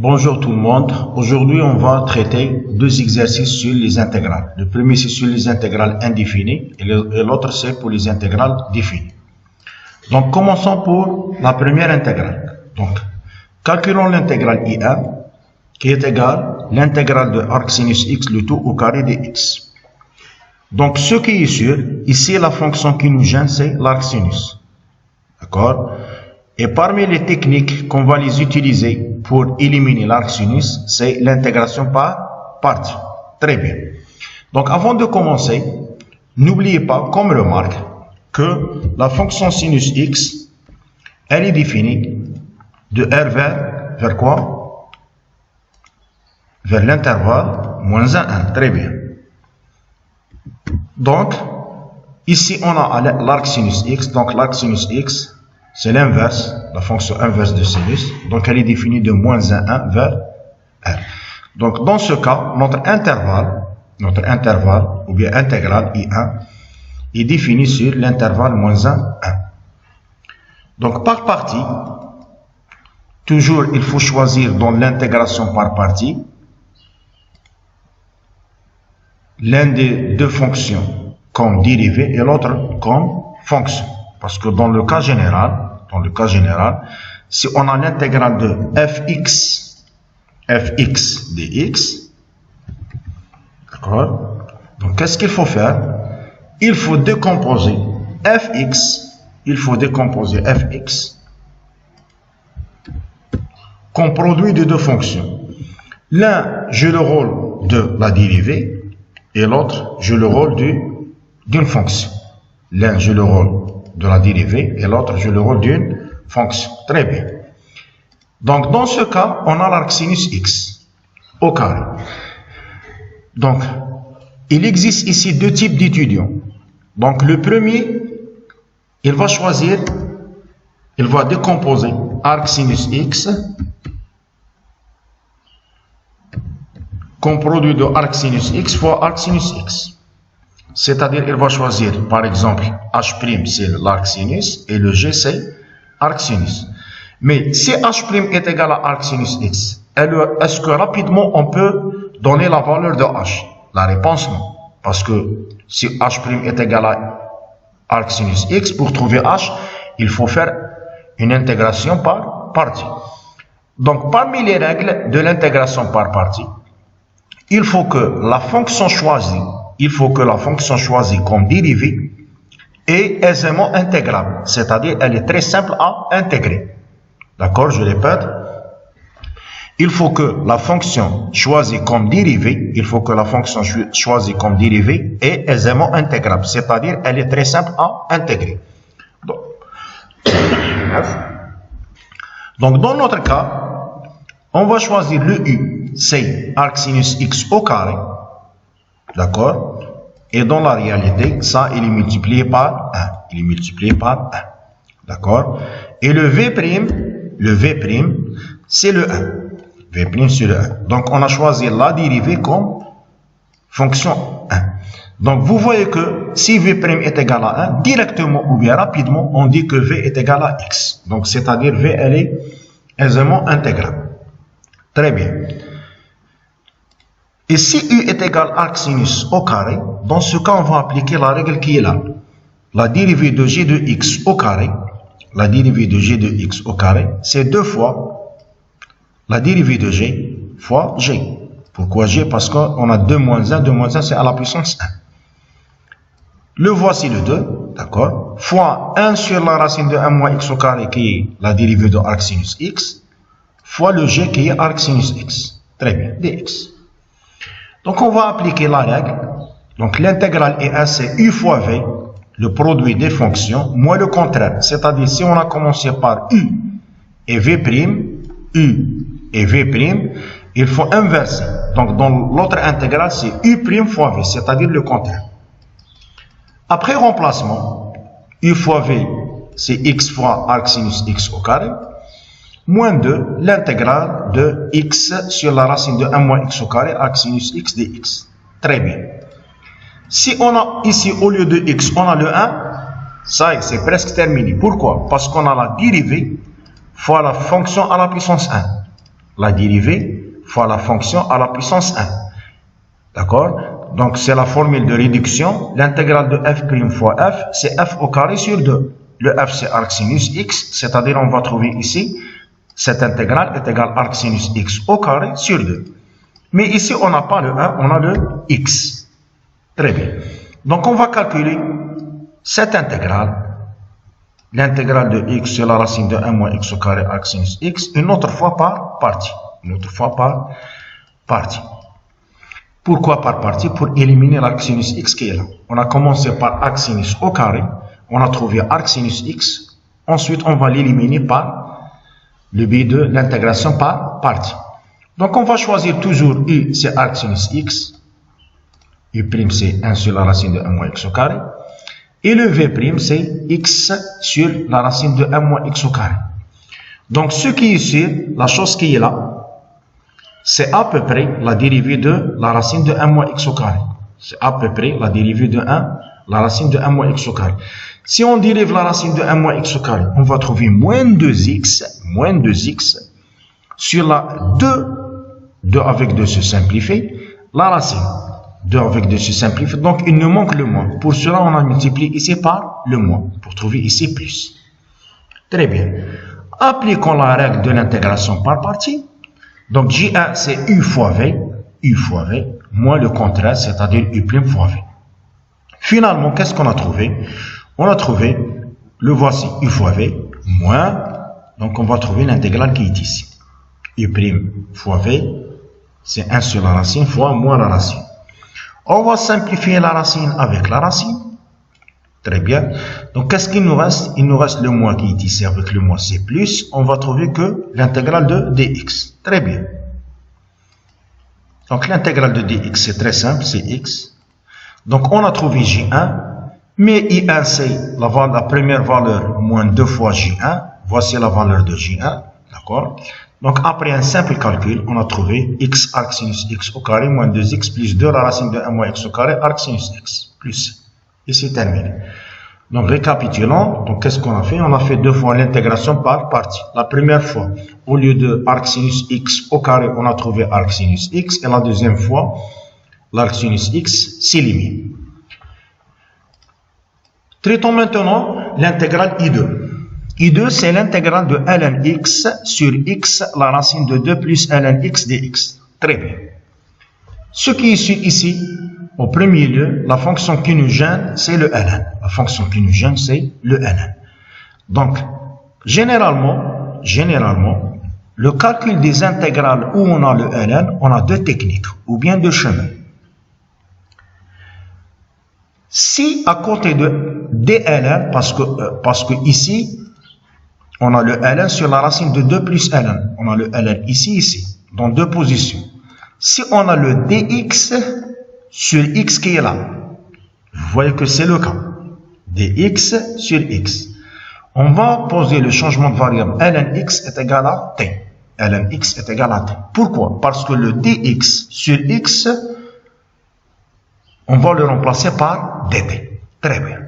Bonjour tout le monde. Aujourd'hui, on va traiter deux exercices sur les intégrales. Le premier, c'est sur les intégrales indéfinies et l'autre, c'est pour les intégrales définies. Donc, commençons pour la première intégrale. Donc, calculons l'intégrale I1 qui est égale l'intégrale de arc sinus x le tout au carré de x. Donc, ce qui est sûr, ici, la fonction qui nous gêne, c'est l'arc sinus. D'accord? Et parmi les techniques qu'on va les utiliser pour éliminer l'arc sinus, c'est l'intégration par partie. Très bien. Donc, avant de commencer, n'oubliez pas, comme remarque, que la fonction sinus x, elle est définie de R vers quoi? Vers l'intervalle moins 1, 1. Très bien. Donc, ici, on a l'arc sinus x. Donc, l'arc sinus x, c'est l'inverse, la fonction inverse de sinus. Donc, elle est définie de moins 1, 1 vers R. Donc, dans ce cas, notre intervalle ou bien intégrale I1 est définie sur l'intervalle moins 1, 1. Donc, par partie, toujours, il faut choisir dans l'intégration par partie l'un des deux fonctions comme dérivée et l'autre comme fonction. Parce que dans le cas général, si on a l'intégrale de fx dx, d'accord? Donc, qu'est-ce qu'il faut faire? Il faut décomposer fx comme produit de deux fonctions. L'un joue le rôle de la dérivée et l'autre joue le rôle d'une fonction. L'un joue le rôle de la dérivée et l'autre joue le rôle d'une fonction. Très bien. Donc, dans ce cas, on a l'arc sinus x au carré. Donc, il existe ici deux types d'étudiants. Donc, le premier, il va décomposer arc sinus x comme produit de arc sinus x fois arc sinus x. C'est-à-dire, il va choisir, par exemple, H' c'est l'arc sinus et le G c'est arc sinus. Mais si H' est égal à arc sinus x, est-ce que rapidement on peut donner la valeur de H? La réponse non. Parce que si H' est égal à arc sinus x, pour trouver H, il faut faire une intégration par partie. Donc, parmi les règles de l'intégration par partie, il faut que la fonction choisie comme dérivée est aisément intégrable, c'est-à-dire elle est très simple à intégrer. D'accord, je répète. Il faut que la fonction choisie comme dérivée est aisément intégrable, c'est-à-dire elle est très simple à intégrer. Donc, dans notre cas, on va choisir le U, c'est arc sinus x au carré. D'accord? Et dans la réalité, ça, il est multiplié par 1. D'accord? Et le V', c'est le 1. V', c'est le 1. Donc, on a choisi la dérivée comme fonction 1. Donc, vous voyez que si V' est égal à 1, directement ou bien rapidement, on dit que V est égal à X. Donc, c'est-à-dire V, elle est aisément intégrable. Très bien. Et si U est égal à arc sinus au carré, dans ce cas, on va appliquer la règle qui est là. La dérivée de G de X au carré, c'est 2 fois la dérivée de G fois G. Pourquoi G? Parce qu'on a 2 moins 1, 2 moins 1, c'est à la puissance 1. Le voici le 2, d'accord, fois 1 sur la racine de 1 moins x au carré, qui est la dérivée de arc sinus x, fois le G qui est arc sinus x. Très bien, dx. Donc, on va appliquer la règle. Donc, l'intégrale I1, c'est U fois V, le produit des fonctions, moins le contraire. C'est-à-dire, si on a commencé par U et V', il faut inverser. Donc, dans l'autre intégrale, c'est U' fois V, c'est-à-dire le contraire. Après remplacement, U fois V, c'est X fois arc sinus X au carré, moins 2, l'intégrale de x sur la racine de 1 moins x au carré, arc sinus x dx. Très bien. Si on a ici, au lieu de x, on a le 1, ça y est, c'est presque terminé. Pourquoi? Parce qu'on a la dérivée fois la fonction à la puissance 1. la dérivée fois la fonction à la puissance 1. D'accord? Donc, c'est la formule de réduction. L'intégrale de f' fois f, c'est f au carré sur 2. Le f, c'est arc sinus x, c'est-à-dire on va trouver ici, cette intégrale est égale arc sinus x au carré sur 2. Mais ici, on n'a pas le 1, on a le x. Très bien. Donc, on va calculer cette intégrale. L'intégrale de x sur la racine de 1 moins x au carré arc sinus x, une autre fois par partie. Une autre fois par partie. Pourquoi par partie? Pour éliminer l'arc sinus x qui est là. On a commencé par arc sinus au carré, on a trouvé arc sinus x, ensuite on va l'éliminer par le biais de l'intégration par partie. Donc on va choisir toujours u, c'est arc sinus x, u' c'est 1 sur la racine de 1 moins x au carré, et le v', c'est x sur la racine de 1 moins x au carré. Donc, ce qui est ici, la chose qui est là, c'est à peu près la dérivée de la racine de 1 moins x au carré. C'est à peu près la dérivée de 1, la racine de 1 moins x au carré. Si on dérive la racine de 1 moins x au carré, on va trouver moins 2x sur la 2 avec 2 se simplifie, la racine. 2 avec 2 se simplifie, donc il nous manque le moins. Pour cela, on a multiplié ici par le moins, pour trouver ici plus. Très bien. Appliquons la règle de l'intégration par partie. Donc, J1, c'est U fois V, moins le contraire, c'est-à-dire U' fois V. Finalement, qu'est-ce qu'on a trouvé? On a trouvé, le voici, U fois V, moins, donc on va trouver l'intégrale qui est ici. U' fois V, c'est 1 sur la racine fois moins la racine. On va simplifier la racine avec la racine. Très bien. Donc, qu'est-ce qu'il nous reste? Il nous reste le moins qui est ici avec le moins, c'est plus. On va trouver que l'intégrale de dx. Très bien. Donc, l'intégrale de dx, c'est très simple, c'est x. Donc, on a trouvé J1. Mais I1, c'est la première valeur moins 2 fois J1. Voici la valeur de J1. D'accord? Donc, après un simple calcul, on a trouvé x arc sinus x au carré moins 2x plus 2 la racine de 1 moins x au carré arc sinus x plus. Et c'est terminé. Donc, récapitulons. Donc, qu'est-ce qu'on a fait? On a fait 2 fois l'intégration par partie. La première fois, au lieu de arc sinus x au carré, on a trouvé arc sinus x. Et la deuxième fois, l'arc sinus x s'élimine. Traitons maintenant l'intégrale I2. I2, c'est l'intégrale de ln x sur x, la racine de 2 plus ln x dx. Très bien. Ce qui est ici, au premier lieu, la fonction qui nous gêne, c'est le ln. La fonction qui nous gêne, c'est le ln. Donc, généralement, le calcul des intégrales où on a le ln, on a deux techniques, ou bien deux chemins. Si à côté de dln, parce que ici, on a le ln sur la racine de 2 plus ln. On a le ln ici, dans deux positions. Si on a le dx sur x qui est là, vous voyez que c'est le cas. dx sur x. On va poser le changement de variable ln x est égal à t. ln x est égal à t. Pourquoi? Parce que le dx sur x, on va le remplacer par dt. Très bien.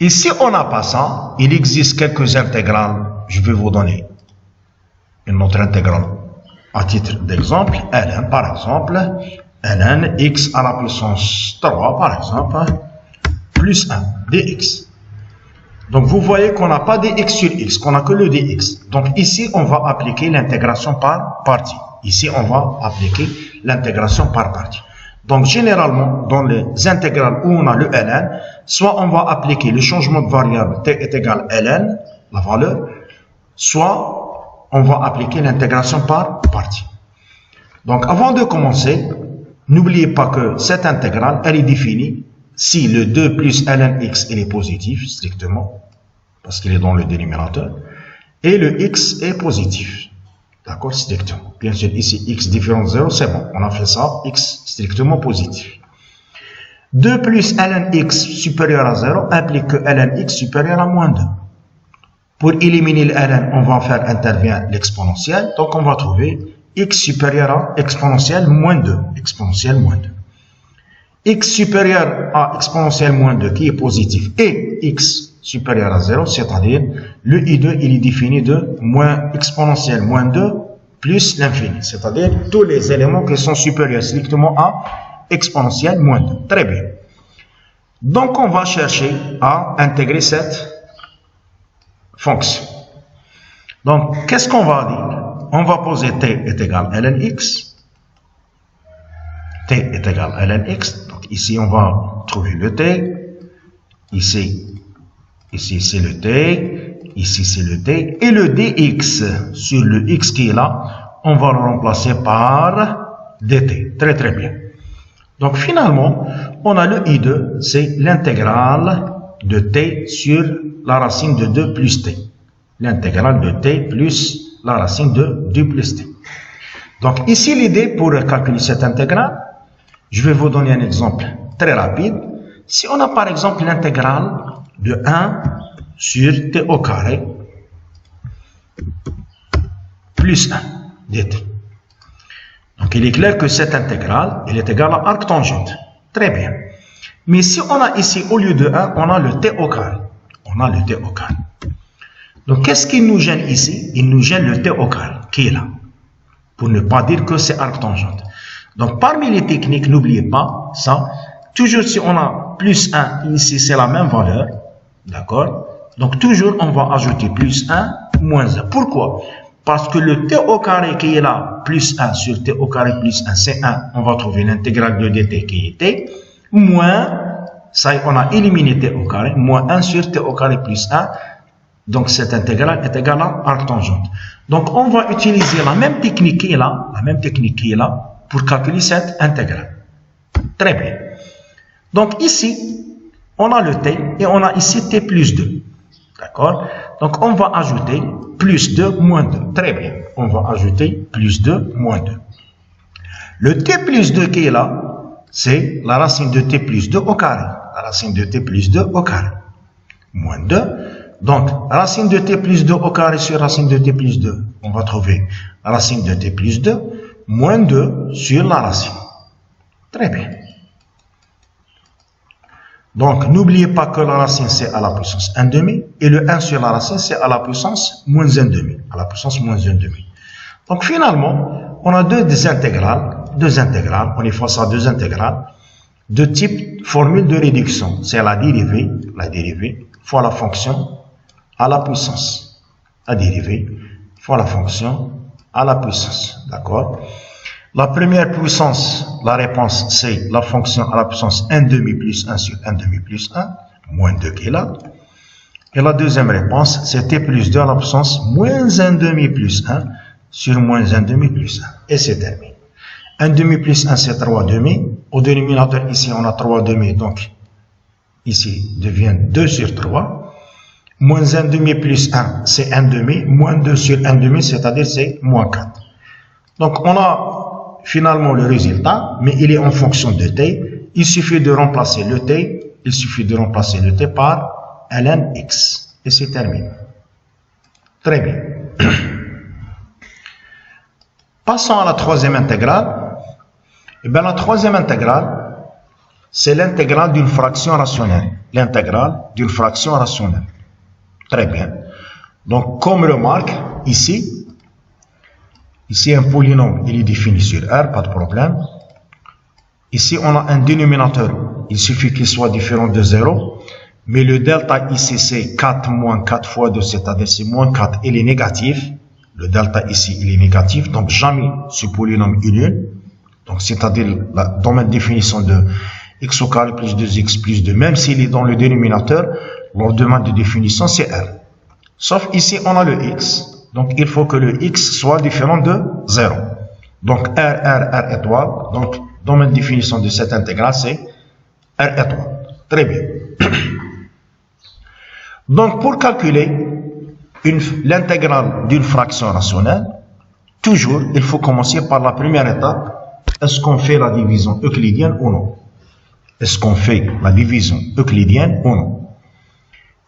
Et si on n'a pas ça, il existe quelques intégrales. Je vais vous donner une autre intégrale à titre d'exemple. ln, par exemple, ln x à la puissance 3, par exemple, plus 1 dx. Donc, vous voyez qu'on n'a pas dx sur x, qu'on n'a que le dx. Donc, ici, on va appliquer l'intégration par partie. Ici, on va appliquer l'intégration par partie. Donc, généralement, dans les intégrales où on a le ln, soit on va appliquer le changement de variable t est égal à ln, la valeur, soit on va appliquer l'intégration par partie. Donc, avant de commencer, n'oubliez pas que cette intégrale, elle est définie si le 2 plus ln x il est positif, strictement, parce qu'il est dans le dénominateur, et le x est positif. D'accord, strictement. Bien sûr, ici, x différent de 0, c'est bon. On a fait ça, x strictement positif. 2 plus ln x supérieur à 0 implique que ln x supérieur à moins 2. Pour éliminer le ln, on va faire intervenir l'exponentielle. Donc, on va trouver x supérieur à exponentielle moins 2. Exponentielle moins 2. X supérieur à exponentielle moins 2 qui est positif et x supérieur à 0, c'est-à-dire le I2 il est défini de moins exponentielle moins 2 plus l'infini, c'est-à-dire tous les éléments qui sont supérieurs strictement à exponentielle moins 2. Très bien. Donc, on va chercher à intégrer cette fonction. Donc, qu'est-ce qu'on va dire? On va poser t est égal à ln x. T est égal à ln x. Donc, ici, on va trouver le t. Ici c'est le t. Ici, c'est le t. Et le dx sur le x qui est là, on va le remplacer par dt. Très, très bien. Donc, finalement, on a le I2, c'est l'intégrale de t sur la racine de 2 plus t. L'intégrale de t plus la racine de 2 plus t. Donc, ici, l'idée pour calculer cette intégrale, je vais vous donner un exemple très rapide. Si on a par exemple l'intégrale de 1 sur t au carré plus 1 dt. Donc, il est clair que cette intégrale, elle est égale à arc tangente. Très bien. Mais si on a ici, au lieu de 1, on a le t au carré. On a le t au carré. Donc, qu'est-ce qui nous gêne ici? Il nous gêne le t au carré, qui est là. Pour ne pas dire que c'est arc tangente. Donc, parmi les techniques, n'oubliez pas ça. Toujours si on a plus 1, ici c'est la même valeur. D'accord? Donc, toujours on va ajouter plus 1, moins 1. Pourquoi? Parce que le t au carré qui est là, plus 1 sur t au carré plus 1, c'est 1. On va trouver l'intégrale de dt qui est t, moins, ça y est, on a éliminé t au carré, moins 1 sur t au carré plus 1. Donc, cette intégrale est égale à arc tangente. Donc, on va utiliser la même technique qui est là, pour calculer cette intégrale. Très bien. Donc, ici, on a le t et on a ici t plus 2. D'accord? Donc, on va ajouter plus 2 moins 2. Très bien. On va ajouter plus 2 moins 2. Le t plus 2 qui est là, c'est la racine de t plus 2 au carré. La racine de t plus 2 au carré. Moins 2. Donc, racine de t plus 2 au carré sur racine de t plus 2. On va trouver racine de t plus 2 moins 2 sur la racine. Très bien. Donc, n'oubliez pas que la racine, c'est à la puissance 1 demi. Et le 1 sur la racine, c'est à la puissance moins 1 demi. À la puissance moins 1 demi. Donc, finalement, on a deux intégrales. On est face à deux intégrales de type formule de réduction. C'est la dérivée fois la fonction à la puissance. La dérivée fois la fonction à la puissance. D'accord? La première puissance, la réponse, c'est la fonction à la puissance 1 demi plus 1 sur 1 demi plus 1, moins 2 qui est là. Et la deuxième réponse, c'est t plus 2 à la puissance moins 1 demi plus 1 sur moins 1 demi plus 1. Et c'est terminé. 1 demi plus 1, c'est 3 demi. Au dénominateur, ici, on a 3 demi, donc ici devient 2 sur 3. Moins 1 demi plus 1, c'est 1 demi. Moins 2 sur 1 demi, c'est-à-dire c'est moins 4. Donc, on a finalement le résultat, mais il est en fonction de t. Il suffit de remplacer le t, par ln x. Et c'est terminé. Très bien. Passons à la troisième intégrale. Eh bien, la troisième intégrale, c'est l'intégrale d'une fraction rationnelle. L'intégrale d'une fraction rationnelle. Très bien. Donc, comme remarque, ici un polynôme, il est défini sur R, pas de problème. Ici, on a un dénominateur. Il suffit qu'il soit différent de 0. Mais le delta ici, c'est 4 moins 4 fois 2, c'est-à-dire c'est moins 4, il est négatif. Le delta ici, il est négatif. Donc, jamais ce polynôme est nul. Donc, c'est-à-dire, dans ma définition de x au carré plus 2x plus 2, même s'il est dans le dénominateur, leur demande de définition, c'est R. Sauf ici, on a le x. Donc, il faut que le x soit différent de 0. Donc, R étoile. Donc, dans ma définition de cette intégrale, c'est R étoile. Très bien. Donc, pour calculer l'intégrale d'une fraction rationnelle, toujours, il faut commencer par la première étape. Est-ce qu'on fait la division euclidienne ou non? Est-ce qu'on fait la division euclidienne ou non?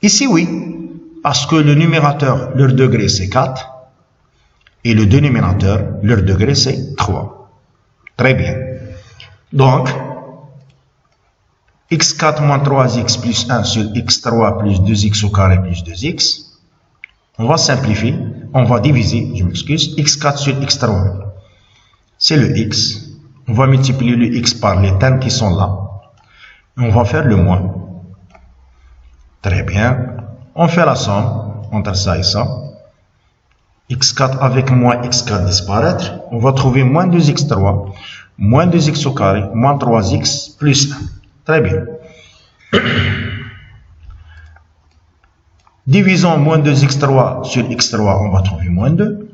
Ici, oui. Parce que le numérateur, leur degré, c'est 4. Et le dénominateur, leur degré, c'est 3. Très bien. Donc, x4 moins 3x plus 1 sur x3 plus 2x au carré plus 2x. On va simplifier, on va diviser, je m'excuse, x4 sur x3. C'est le x. On va multiplier le x par les termes qui sont là. Et on va faire le moins. Très bien. On fait la somme entre ça et ça. x4 avec moins x4 disparaître. On va trouver moins 2x3, moins 2x au carré, moins 3x plus 1. Très bien. Divisons moins 2x3 sur x3, on va trouver moins 2.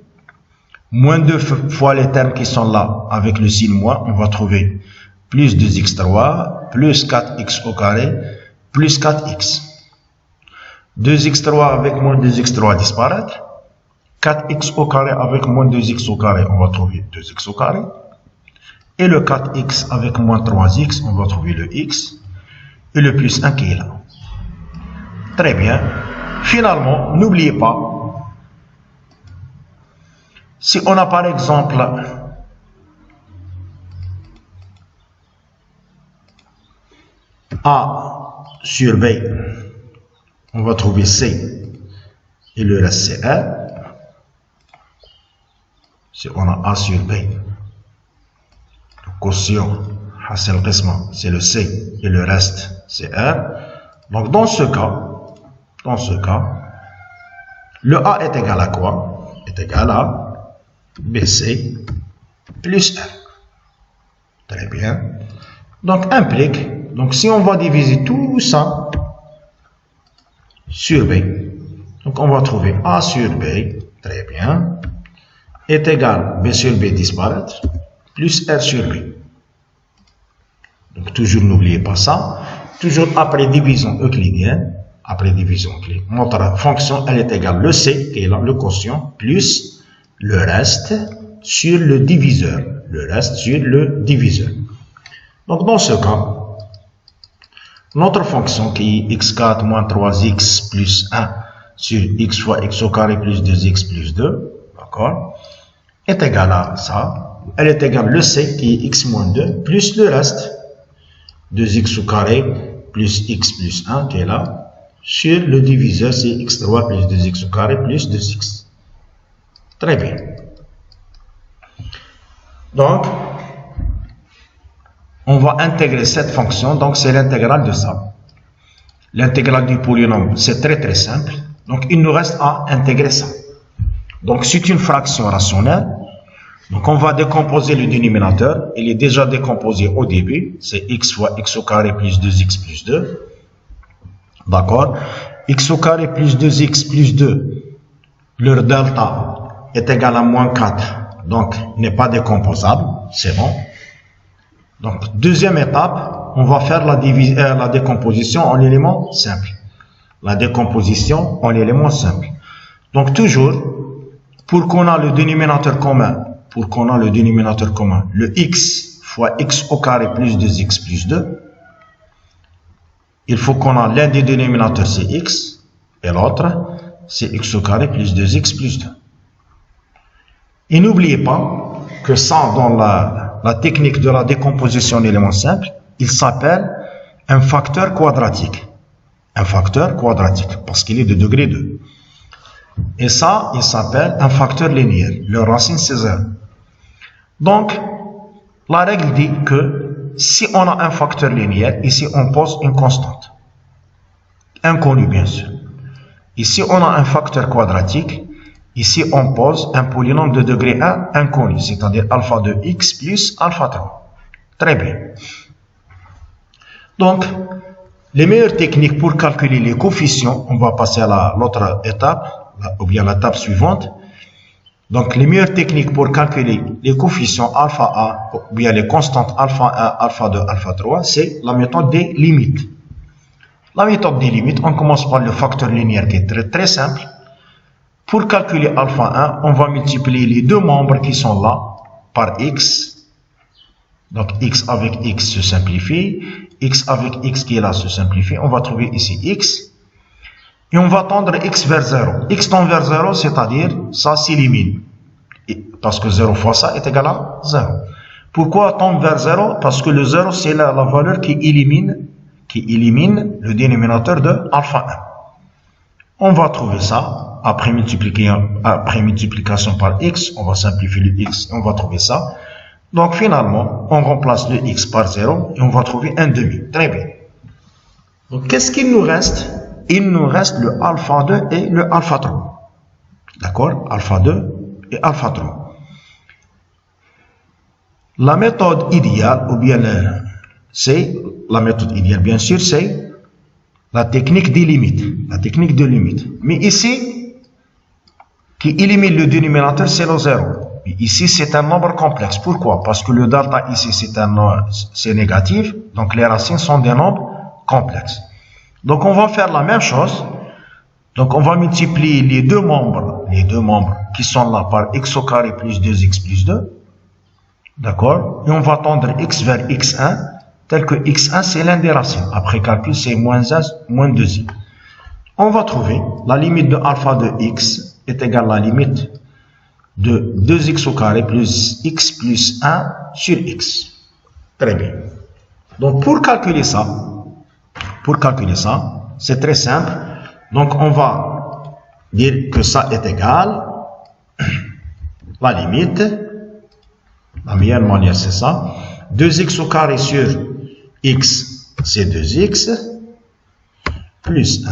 Moins 2 fois les termes qui sont là avec le signe moins, on va trouver plus 2x3, plus 4x au carré, plus 4x. 2x3 avec moins 2x3 disparaître. 4x au carré avec moins 2x au carré, on va trouver 2x au carré. Et le 4x avec moins 3x, on va trouver le x. Et le plus 1 qui est là. Très bien. Finalement, n'oubliez pas, si on a par exemple A sur B, on va trouver C et le reste c'est R. Si on a A sur B, le quotient, c'est le C et le reste c'est R. Donc dans ce cas, le A est égal à quoi? Est égal à BC plus R. Très bien. Donc implique, donc si on va diviser tout ça sur B, donc on va trouver A sur B, très bien, est égal B sur B disparaître, plus R sur B. Donc toujours n'oubliez pas ça. Toujours après division euclidienne, notre fonction elle est égale le C qui est là, le quotient, plus le reste sur le diviseur. Donc dans ce cas, notre fonction qui est x4 moins 3x plus 1 sur x fois x au carré plus 2x plus 2, d'accord, est égale à ça. Elle est égale le C qui est x moins 2 plus le reste, 2x au carré plus x plus 1 qui est là, sur le diviseur c'est x3 plus 2x au carré plus 2x. Très bien. Donc, on va intégrer cette fonction, donc c'est l'intégrale de ça. L'intégrale du polynôme, c'est très simple. Donc, il nous reste à intégrer ça. Donc, c'est une fraction rationnelle. Donc, on va décomposer le dénominateur. Il est déjà décomposé au début. C'est x fois x au carré plus 2x plus 2. D'accord? X au carré plus 2x plus 2, leur delta est égal à moins 4. Donc, n'est pas décomposable. C'est bon. Donc, deuxième étape, on va faire la décomposition en éléments simples. Donc, toujours, pour qu'on a le dénominateur commun, le x fois x au carré plus 2x plus 2, il faut qu'on a l'un des dénominateurs c'est x et l'autre c'est x au carré plus 2x plus 2. Et n'oubliez pas que ça, dans la technique de la décomposition d'éléments simples, il s'appelle un facteur quadratique. Parce qu'il est de degré 2. Et ça, il s'appelle un facteur linéaire. Leur racine, c'est 0. Donc, la règle dit que si on a un facteur linéaire, ici on pose une constante. Inconnue, bien sûr. Ici, on a un facteur quadratique. Ici, on pose un polynôme de degré 1 inconnu, c'est-à-dire alpha de x plus alpha 3. Très bien. Donc, les meilleures techniques pour calculer les coefficients, on va passer à l'autre étape, ou bien l'étape suivante. Donc, les meilleures techniques pour calculer les coefficients alpha A, ou bien les constantes alpha 1, alpha 2, alpha 3, c'est la méthode des limites. La méthode des limites, on commence par le facteur linéaire qui est très simple. Pour calculer alpha 1, on va multiplier les deux membres qui sont là par x. Donc, x avec x se simplifie. X avec x qui est là se simplifie. On va trouver ici x. Et on va tendre x vers 0. X tend vers 0, c'est-à-dire ça s'élimine. Parce que 0 fois ça est égal à 0. Pourquoi tendre vers 0? Parce que le 0, c'est la valeur qui élimine le dénominateur de alpha 1. On va trouver ça. après multiplication par x, on va simplifier le x et on va trouver ça. Donc finalement, on remplace le x par 0 et on va trouver un demi. Très bien. Donc qu'est-ce qu'il nous reste? Il nous reste le alpha 2 et le alpha 3. D'accord? Alpha 2 et alpha 3. La méthode idéale, ou bien c'est la méthode idéale, bien sûr, c'est la technique des limites. La technique de limite. Mais ici, qui élimine le dénominateur, c'est le 0. Ici, c'est un nombre complexe. Pourquoi? Parce que le delta ici, c'est négatif. Donc, les racines sont des nombres complexes. Donc, on va faire la même chose. Donc, on va multiplier les deux membres qui sont là par x au carré plus 2x plus 2. D'accord? Et on va tendre x vers x1, tel que x1, c'est l'un des racines. Après calcul, c'est moins 1, moins 2i. On va trouver la limite de alpha de x est égale à la limite de 2x au carré plus x plus 1 sur x. Très bien. Donc, pour calculer ça, c'est très simple. Donc, on va dire que ça est égal la limite. La meilleure manière, c'est ça. 2x au carré sur x, c'est 2x, plus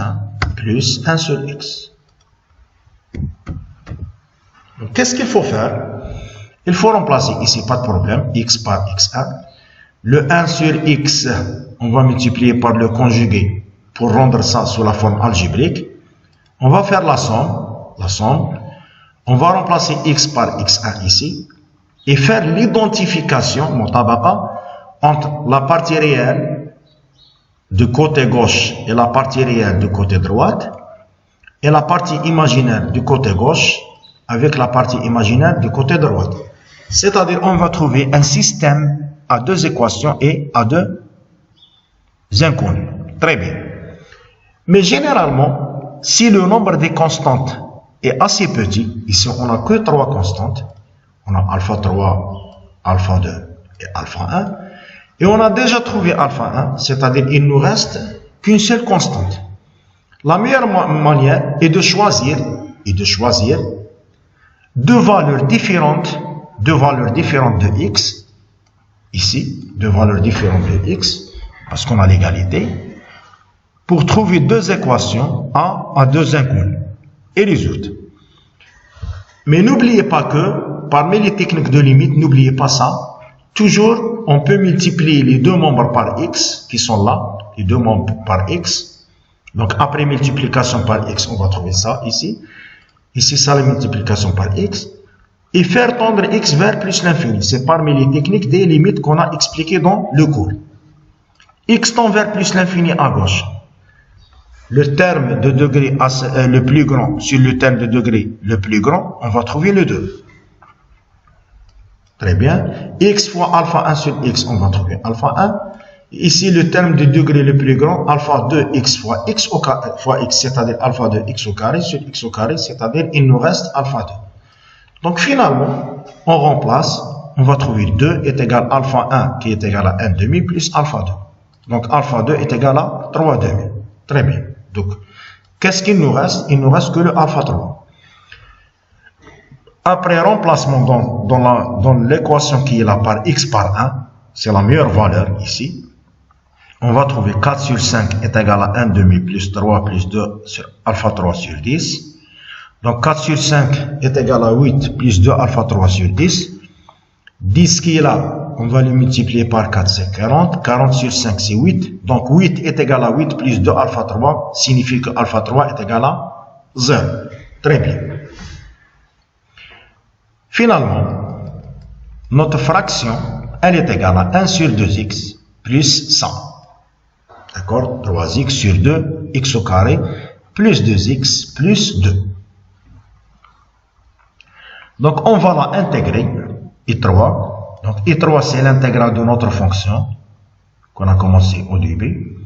1 sur x. Donc, qu'est-ce qu'il faut faire? Il faut remplacer ici, pas de problème, x par x1. Le 1 sur x, on va multiplier par le conjugué pour rendre ça sous la forme algébrique. On va faire la somme. On va remplacer x par x1 ici et faire l'identification, entre la partie réelle du côté gauche et la partie réelle du côté droite et la partie imaginaire du côté gauche avec la partie imaginaire du côté droite. C'est-à-dire, on va trouver un système à deux équations et à deux inconnues. Très bien. Mais généralement, si le nombre des constantes est assez petit, ici on n'a que 3 constantes, on a alpha 3, alpha 2 et alpha 1, et on a déjà trouvé alpha 1, c'est-à-dire il nous reste qu'une seule constante. La meilleure manière est de choisir deux valeurs différentes de x, ici, deux valeurs différentes de x, parce qu'on a l'égalité, pour trouver deux équations A à deux inconnues et résoudre. Mais n'oubliez pas que, parmi les techniques de limite, n'oubliez pas ça, toujours, on peut multiplier les deux membres par x, qui sont là, les deux membres par x. Donc, après multiplication par x, on va trouver ça ici. Ici, ça, la multiplication par x. Et faire tendre x vers plus l'infini. C'est parmi les techniques des limites qu'on a expliquées dans le cours. X tend vers plus l'infini à gauche. Le terme de degré le plus grand sur le terme de degré le plus grand, on va trouver le 2. Très bien. X fois alpha 1 sur x, on va trouver alpha 1. Ici, le terme de degré le plus grand, alpha 2x fois x, c'est-à-dire alpha 2x au carré sur x au carré, c'est-à-dire il nous reste alpha 2. Donc finalement, on remplace, on va trouver 2 est égal à alpha 1 qui est égal à 1 demi plus alpha 2. Donc alpha 2 est égal à 3 demi. Très bien. Donc, qu'est-ce qu'il nous reste? Il nous reste que le alpha 3. Après remplacement dans l'équation qui est là par x par 1, c'est la meilleure valeur ici. On va trouver 4 sur 5 est égal à 1 demi plus 3 plus 2 sur alpha 3 sur 10. Donc 4 sur 5 est égal à 8 plus 2 alpha 3 sur 10. 10 qui est là, on va le multiplier par 4, c'est 40. 40 sur 5, c'est 8. Donc 8 est égal à 8 plus 2 alpha 3 signifie que alpha 3 est égal à 0. Très bien. Finalement, notre fraction, elle est égale à 1 sur 2x plus 100. D'accord? 3x sur 2, x au carré, plus 2x plus 2. Donc, on va la intégrer, I3. Donc, I3, c'est l'intégrale de notre fonction qu'on a commencé au début.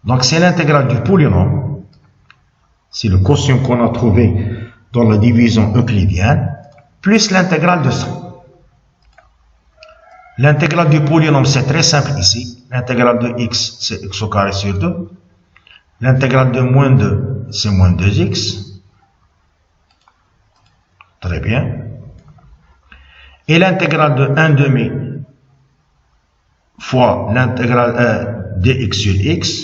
Donc, c'est l'intégrale du polynôme. C'est le quotient qu'on a trouvé dans la division euclidienne, plus l'intégrale de ça. L'intégrale du polynôme, c'est très simple ici. L'intégrale de x, c'est x au carré sur 2. L'intégrale de moins 2, c'est moins 2x. Très bien. Et l'intégrale de 1 demi fois l'intégrale dx sur x.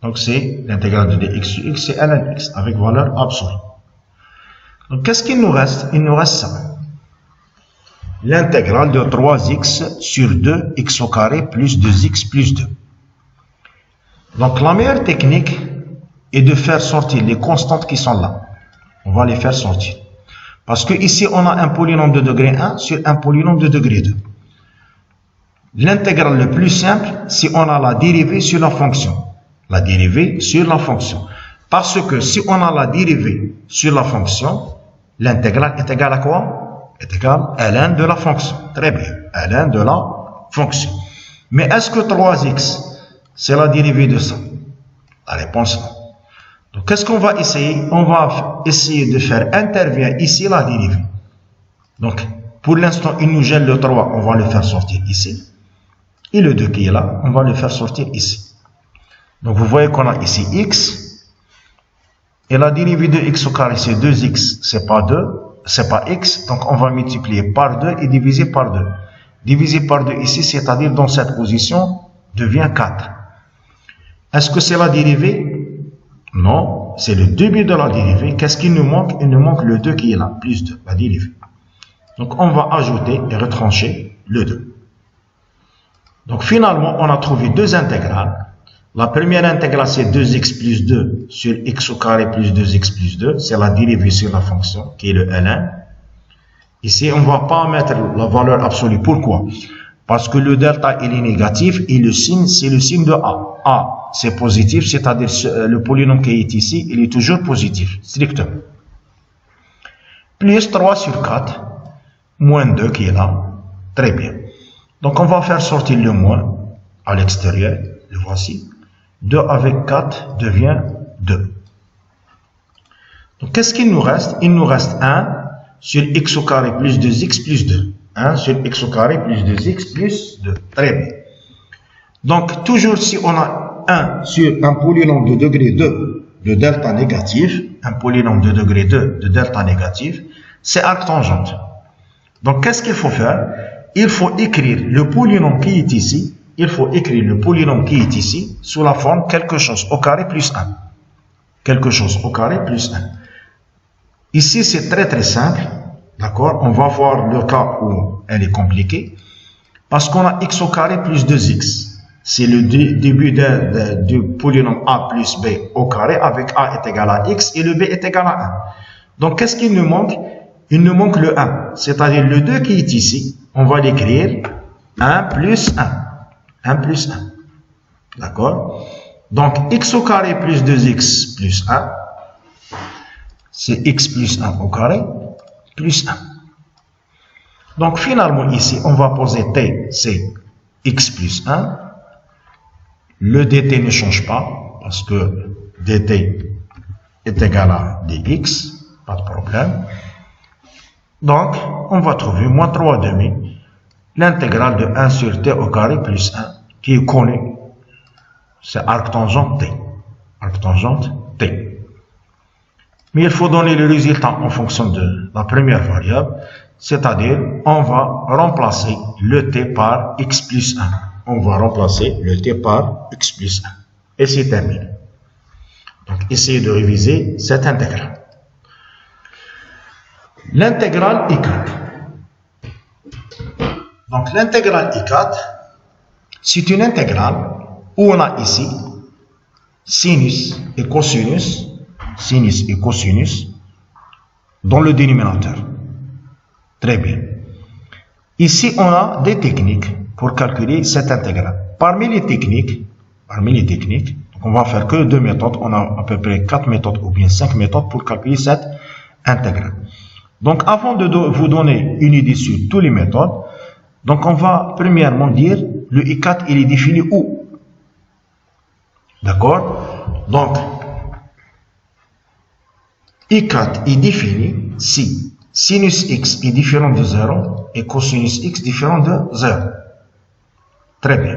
Donc, c'est l'intégrale de dx sur x, c'est ln x avec valeur absolue. Donc, qu'est-ce qu'il nous reste? Il nous reste ça. L'intégrale de 3x sur 2 x au carré plus 2x plus 2. Donc, la meilleure technique est de faire sortir les constantes qui sont là. On va les faire sortir. Parce que ici, on a un polynôme de degré 1 sur un polynôme de degré 2. L'intégrale le plus simple, si on a la dérivée sur la fonction. La dérivée sur la fonction. Parce que si on a la dérivée sur la fonction, l'intégrale est égale à quoi? Est égale à ln de la fonction. Très bien. ln de la fonction. Mais est-ce que 3x, c'est la dérivée de ça? La réponse non. Donc, qu'est-ce qu'on va essayer? On va essayer de faire intervenir ici la dérivée. Donc, pour l'instant, il nous gêne le 3, on va le faire sortir ici. Et le 2 qui est là, on va le faire sortir ici. Donc, vous voyez qu'on a ici x. Et la dérivée de x au carré, c'est 2x, c'est pas 2, c'est pas x. Donc, on va multiplier par 2 et diviser par 2. Diviser par 2 ici, c'est-à-dire dans cette position, devient 4. Est-ce que c'est la dérivée? Non, c'est le début de la dérivée. Qu'est-ce qu'il nous manque? Il nous manque le 2 qui est là, plus 2, la dérivée. Donc, on va ajouter et retrancher le 2. Donc, finalement, on a trouvé deux intégrales. La première intégrale, c'est 2x plus 2 sur x au carré plus 2x plus 2. C'est la dérivée sur la fonction, qui est le ln. Ici, on ne va pas mettre la valeur absolue. Pourquoi? Parce que le delta, il est négatif et le signe, c'est le signe de a. A, c'est positif, c'est-à-dire le polynôme qui est ici, il est toujours positif, strictement. Plus 3 sur 4, moins 2 qui est là. Très bien. Donc, on va faire sortir le moins à l'extérieur. Le voici. 2 avec 4 devient 2. Donc, qu'est-ce qu'il nous reste? Il nous reste 1 sur x au carré plus 2x plus 2. 1 sur x au carré plus 2x plus 2. Très bien. Donc, toujours si on a 1 sur un polynôme de degré 2 de delta négatif, un polynôme de degré 2 de delta négatif, c'est arctangente. Donc, qu'est-ce qu'il faut faire? Il faut écrire le polynôme qui est ici. Il faut écrire le polynôme qui est ici sous la forme quelque chose au carré plus 1. Quelque chose au carré plus 1. Ici, c'est très très simple. D'accord? On va voir le cas où elle est compliquée. Parce qu'on a x au carré plus 2x. C'est le début du polynôme a plus b au carré avec a est égal à x et le b est égal à 1. Donc, qu'est-ce qu'il nous manque? Il nous manque le 1. C'est-à-dire le 2 qui est ici. On va l'écrire 1 plus 1. 1 plus 1. D'accord? Donc, x au carré plus 2x plus 1, c'est x plus 1 au carré plus 1. Donc, finalement, ici, on va poser t, c'est x plus 1. Le dt ne change pas, parce que dt est égal à dx, pas de problème. Donc, on va trouver moins 3 demi. L'intégrale de 1 sur t au carré plus 1, qui est connue, c'est arctangente t. Arctangente t. Mais il faut donner le résultat en fonction de la première variable, c'est-à-dire, on va remplacer le t par x plus 1. On va remplacer le t par x plus 1. Et c'est terminé. Donc, essayez de réviser cette intégrale. L'intégrale I4. Donc, l'intégrale I4, c'est une intégrale où on a ici sinus et cosinus dans le dénominateur. Très bien. Ici, on a des techniques pour calculer cette intégrale. Parmi les techniques, donc on va faire que 2 méthodes. On a à peu près 4 méthodes ou bien 5 méthodes pour calculer cette intégrale. Donc, avant de vous donner une idée sur toutes les méthodes, donc on va premièrement dire le I4 il est défini où? D'accord? Donc, I4 est défini si sinus x est différent de 0 et cosinus x différent de 0. Très bien.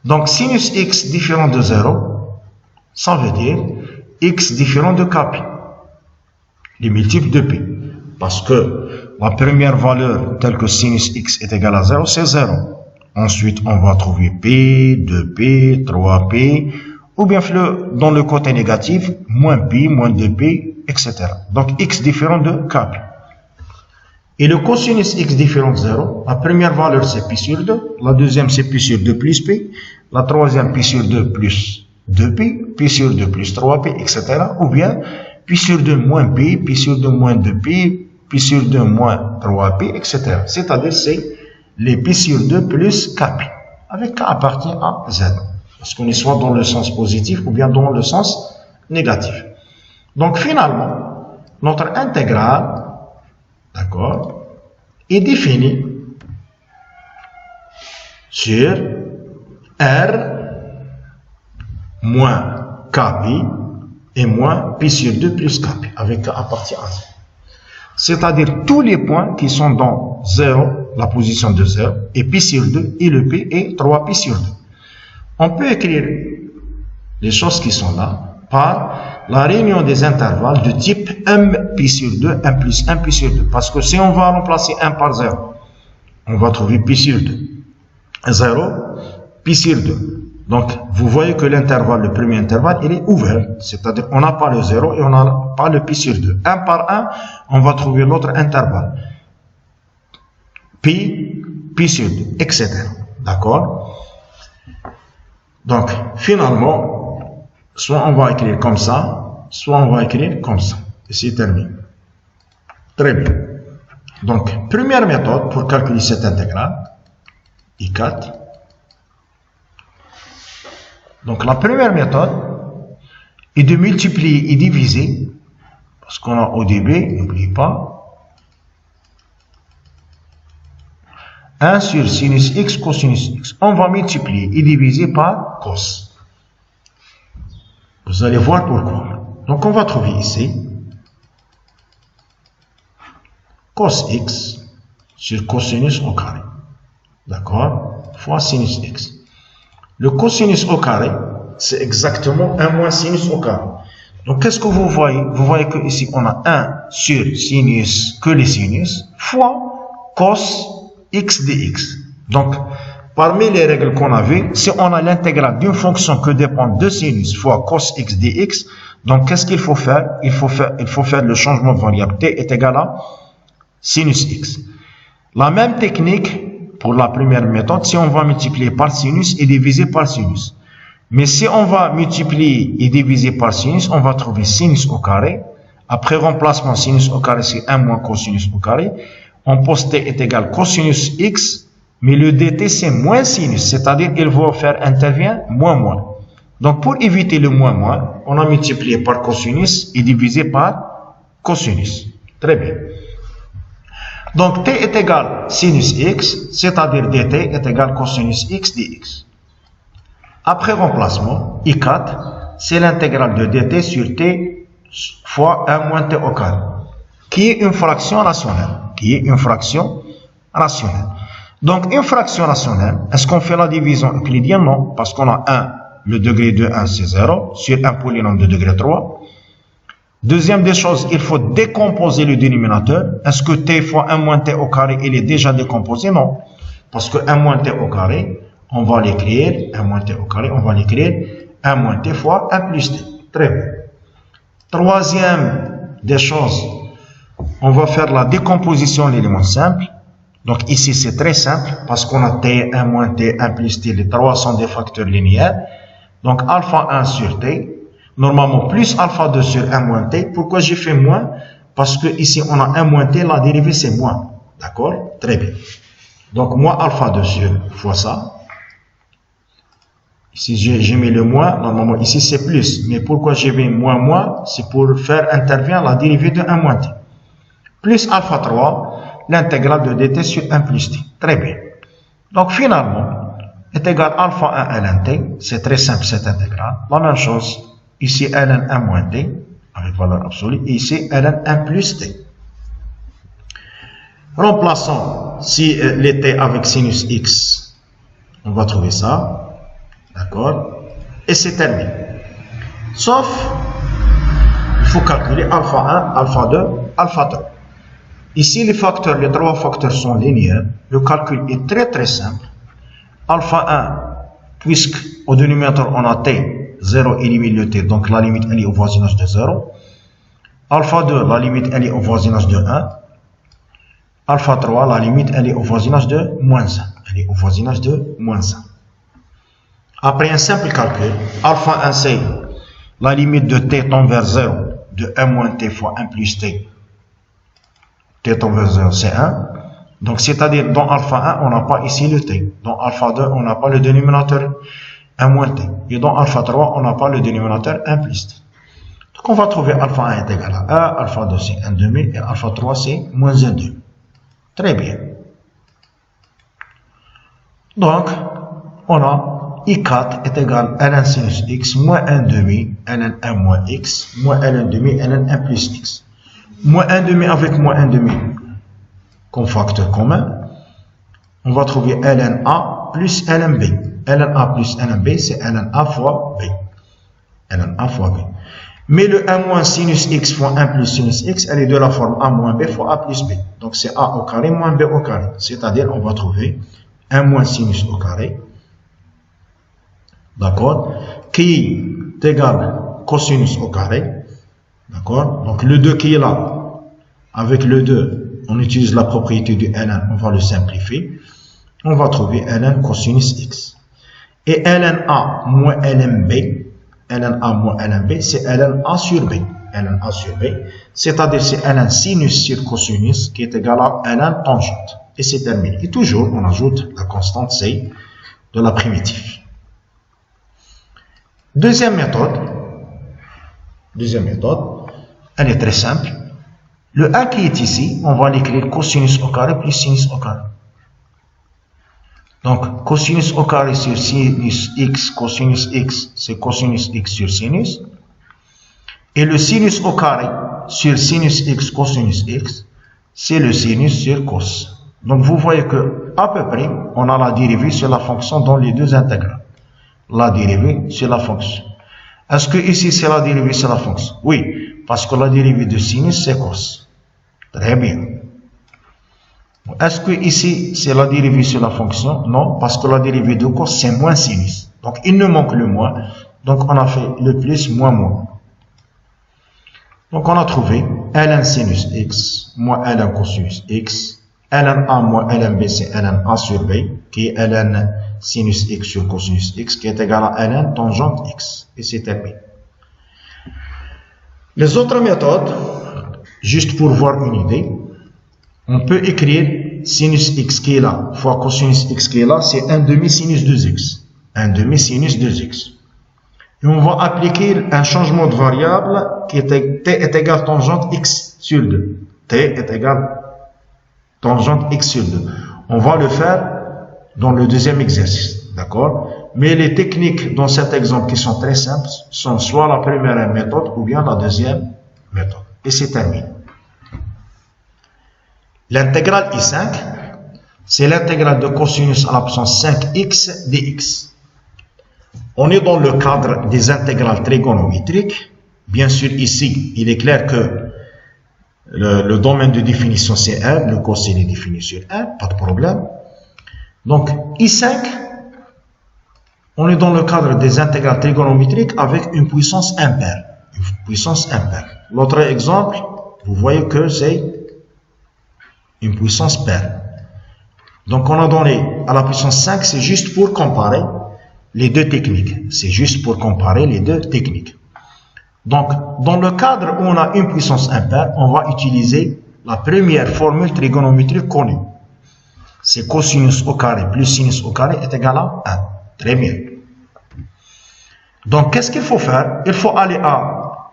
Donc, sinus x différent de 0, ça veut dire x différent de kp, les multiples de p. parce que la première valeur telle que sinus x est égal à 0, c'est 0. Ensuite, on va trouver P, 2P, 3P, ou bien dans le côté négatif, moins P, moins 2P, etc. Donc, x différent de Kp. Et le cosinus x différent de 0, la première valeur c'est Pi sur 2, la deuxième c'est Pi sur 2 plus P, la troisième Pi sur 2 plus 2P, Pi sur 2 plus 3P, etc. Ou bien Pi sur 2 moins P, Pi sur 2 moins 2P, Pi sur 2 moins 3P, etc. C'est-à-dire c'est les Pi sur 2 plus Kp, avec K appartient à Z. Parce qu'on est soit dans le sens positif ou bien dans le sens négatif. Donc finalement, notre intégrale, d'accord, est définie sur R moins Kp et moins Pi sur 2 plus Kp, avec K appartient à Z. C'est-à-dire tous les points qui sont dans 0, la position de 0, et Pi sur 2, et le P est 3Pi sur 2. On peut écrire les choses qui sont là par la réunion des intervalles de type M Pi sur 2, 1 plus 1 Pi sur 2. Parce que si on va remplacer 1 par 0, on va trouver Pi sur 2. 0, Pi sur 2. Donc, vous voyez que l'intervalle, le premier intervalle, il est ouvert. C'est-à-dire, on n'a pas le 0 et on n'a pas le Pi sur 2. 1 par 1, on va trouver l'autre intervalle. Pi, Pi sur 2, etc. D'accord? Donc, finalement, soit on va écrire comme ça, soit on va écrire comme ça. Et c'est terminé. Très bien. Donc, première méthode pour calculer cette intégrale, I4. Donc, la première méthode est de multiplier et diviser, parce qu'on a ODB, n'oubliez pas, 1 sur sinus x, cosinus x. On va multiplier et diviser par cos. Vous allez voir pourquoi. Donc, on va trouver ici cos x sur cosinus au carré. D'accord? Fois sinus x. Le cosinus au carré, c'est exactement 1 moins sinus au carré. Donc, qu'est-ce que vous voyez? Vous voyez que ici, on a 1 sur sinus, que les sinus, fois cos x dx. Donc, parmi les règles qu'on avait, si on a l'intégrale d'une fonction que dépend de sinus fois cos x dx, donc qu'est-ce qu'il faut faire? Il faut faire le changement de variable t est égal à sinus x. La même technique pour la première méthode, si on va multiplier par sinus et diviser par sinus. Mais si on va multiplier et diviser par sinus, on va trouver sinus au carré. Après remplacement, sinus au carré, c'est 1 moins cosinus au carré. On pose t est égal cosinus x, mais le dt c'est moins sinus, c'est-à-dire il va faire intervient moins. Donc pour éviter le moins, on a multiplié par cosinus et divisé par cosinus. Très bien. Donc t est égal sinus x, c'est-à-dire dt est égal cosinus x dx. Après remplacement, I4, c'est l'intégrale de dt sur t fois 1 moins t au carré, qui est une fraction rationnelle. Donc, une fraction rationnelle, est-ce qu'on fait la division euclidienne? Non, parce qu'on a 1, le degré de 1 c'est 0, sur un polynôme de degré 3. Deuxième des choses, il faut décomposer le dénominateur. Est-ce que t fois 1 moins t au carré, il est déjà décomposé? Non, parce que 1 moins t au carré, on va l'écrire, 1 moins t au carré, on va l'écrire 1 moins t fois 1 plus t. Très bien. Troisième des choses, on va faire la décomposition de l'élément simple. Donc ici, c'est très simple parce qu'on a t, 1 moins t, 1 plus t, les trois sont des facteurs linéaires. Donc alpha 1 sur t, normalement plus alpha 2 sur 1 moins t. Pourquoi j'ai fait moins? Parce que ici, on a 1 moins t, la dérivée c'est moins. D'accord? Très bien. Donc moins alpha 2 sur fois ça. Ici, j'ai mis le moins, normalement ici c'est plus. Mais pourquoi j'ai mis moins? C'est pour faire intervenir la dérivée de 1 moins t. Plus alpha 3, l'intégrale de dt sur 1 plus t. Très bien. Donc finalement, est égal alpha 1 ln t. C'est très simple cette intégrale. La même chose, ici ln 1 moins t, avec valeur absolue, et ici ln 1 plus t. Remplaçons les t avec sinus x. On va trouver ça. D'accord? Et c'est terminé. Sauf, il faut calculer alpha 1, alpha 2, alpha 3. Ici, les trois facteurs sont linéaires. Le calcul est très simple. Alpha 1, puisque au dénominateur on a t, 0 élimine le t, donc la limite elle est au voisinage de 0. Alpha 2, la limite elle est au voisinage de 1. Alpha 3, la limite elle est au voisinage de moins 1. Elle est au voisinage de moins 1. Après un simple calcul, alpha 1 c'est la limite de t tend vers 0 de 1 moins t fois 1 plus t. T tend vers 0 c'est 1. Donc c'est-à-dire dans alpha 1 on n'a pas ici le t. Dans alpha 2 on n'a pas le dénominateur 1 moins t. Et dans alpha 3 on n'a pas le dénominateur 1 plus t. Donc on va trouver alpha 1 est égal à 1, alpha 2 c'est 1 demi et alpha 3 c'est moins 1 demi. Très bien. Donc on a I4 est égal à ln sinus x moins 1 demi ln 1 moins x moins ln demi ln 1 plus x. Moins 1 demi avec moins 1 demi comme facteur commun, on va trouver ln a plus ln b. ln a plus ln b c'est ln a fois b. ln a fois b. Mais le 1 moins sinus x fois 1 plus sinus x, elle est de la forme a moins b fois a plus b. Donc c'est a au carré moins b au carré. C'est-à-dire on va trouver 1 moins sinus au carré, d'accord, qui est égal cosinus au carré, d'accord. Donc le 2 qui est là, avec le 2, on utilise la propriété du ln, on va le simplifier. On va trouver ln cosinus x. Et ln a moins ln b, ln a moins ln b, c'est ln a sur b. ln a sur b, c'est-à-dire c'est ln sinus sur cosinus qui est égal à ln tangente. Et c'est terminé. Et toujours, on ajoute la constante c de la primitive. Deuxième méthode, elle est très simple. Le 1 qui est ici, on va l'écrire cosinus au carré plus sinus au carré. Donc, cosinus au carré sur sinus x, c'est cosinus x sur sinus. Et le sinus au carré sur sinus x, cosinus x, c'est le sinus sur cos. Donc, vous voyez que, à peu près, on a la dérivée sur la fonction dans les deux intégrales. La dérivée sur la fonction. Est-ce que ici, c'est la dérivée sur la fonction? Oui, parce que la dérivée de sinus, c'est cos. Très bien. Est-ce que ici, c'est la dérivée sur la fonction? Non, parce que la dérivée de cos, c'est moins sinus. Donc, il nous manque le moins. Donc, on a fait le plus, moins. Donc, on a trouvé ln sinus x moins ln cosinus x. ln a moins ln b, c'est ln a sur b, qui est ln sinus x sur cosinus x, qui est égal à ln tangente x. Et c'est terminé. Les autres méthodes, juste pour voir une idée, on peut écrire sinus x qui est là, fois cosinus x qui est là, c'est 1 demi sinus 2x. 1 demi sinus 2x. Et on va appliquer un changement de variable qui est t est égal tangente x sur 2. T est égal tangente x sur 2. On va le faire dans le deuxième exercice, d'accord? Mais les techniques dans cet exemple qui sont très simples sont soit la première méthode ou bien la deuxième méthode. Et c'est terminé. L'intégrale I5, c'est l'intégrale de cosinus à la puissance 5x dx. On est dans le cadre des intégrales trigonométriques. Bien sûr, ici, il est clair que le domaine de définition c'est 1, le cos il est défini sur 1, pas de problème. Donc, I5, on est dans le cadre des intégrales trigonométriques avec une puissance impaire. L'autre exemple, vous voyez que c'est une puissance paire. Donc, on a donné à la puissance 5, c'est juste pour comparer les deux techniques. Donc, dans le cadre où on a une puissance impaire, on va utiliser la première formule trigonométrique connue. C'est cosinus au carré plus sinus au carré est égal à 1. Très bien. Donc, qu'est-ce qu'il faut faire? Il faut aller à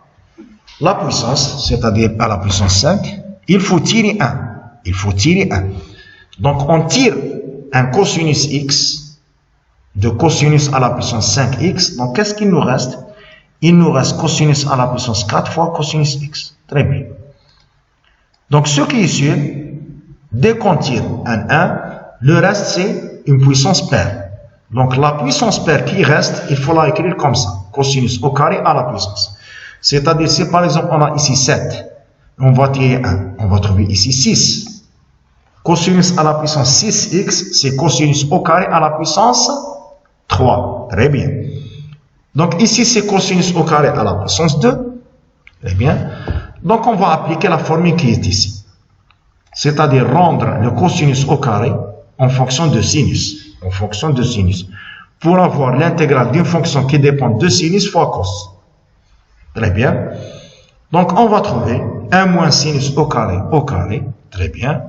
la puissance, c'est-à-dire à la puissance 5. Il faut tirer 1. Donc, on tire un cosinus x de cosinus à la puissance 5x. Donc, qu'est-ce qu'il nous reste? Il nous reste cosinus à la puissance 4 fois cosinus x. Très bien. Donc, ce qui est sûr, dès qu'on tire un 1, le reste, c'est une puissance paire. Donc, la puissance paire qui reste, il faut la écrire comme ça. Cosinus au carré à la puissance. C'est-à-dire, si par exemple, on a ici 7, On va tirer 1. On va trouver ici 6. Cosinus à la puissance 6x, c'est cosinus au carré à la puissance 3. Très bien. Donc ici, c'est cosinus au carré à la puissance 2. Très bien. Donc on va appliquer la formule qui est ici. C'est-à-dire rendre le cosinus au carré en fonction de sinus. En fonction de sinus. Pour avoir l'intégrale d'une fonction qui dépend de sinus fois cos. Très bien. Donc on va trouver 1 moins sinus au carré. Très bien.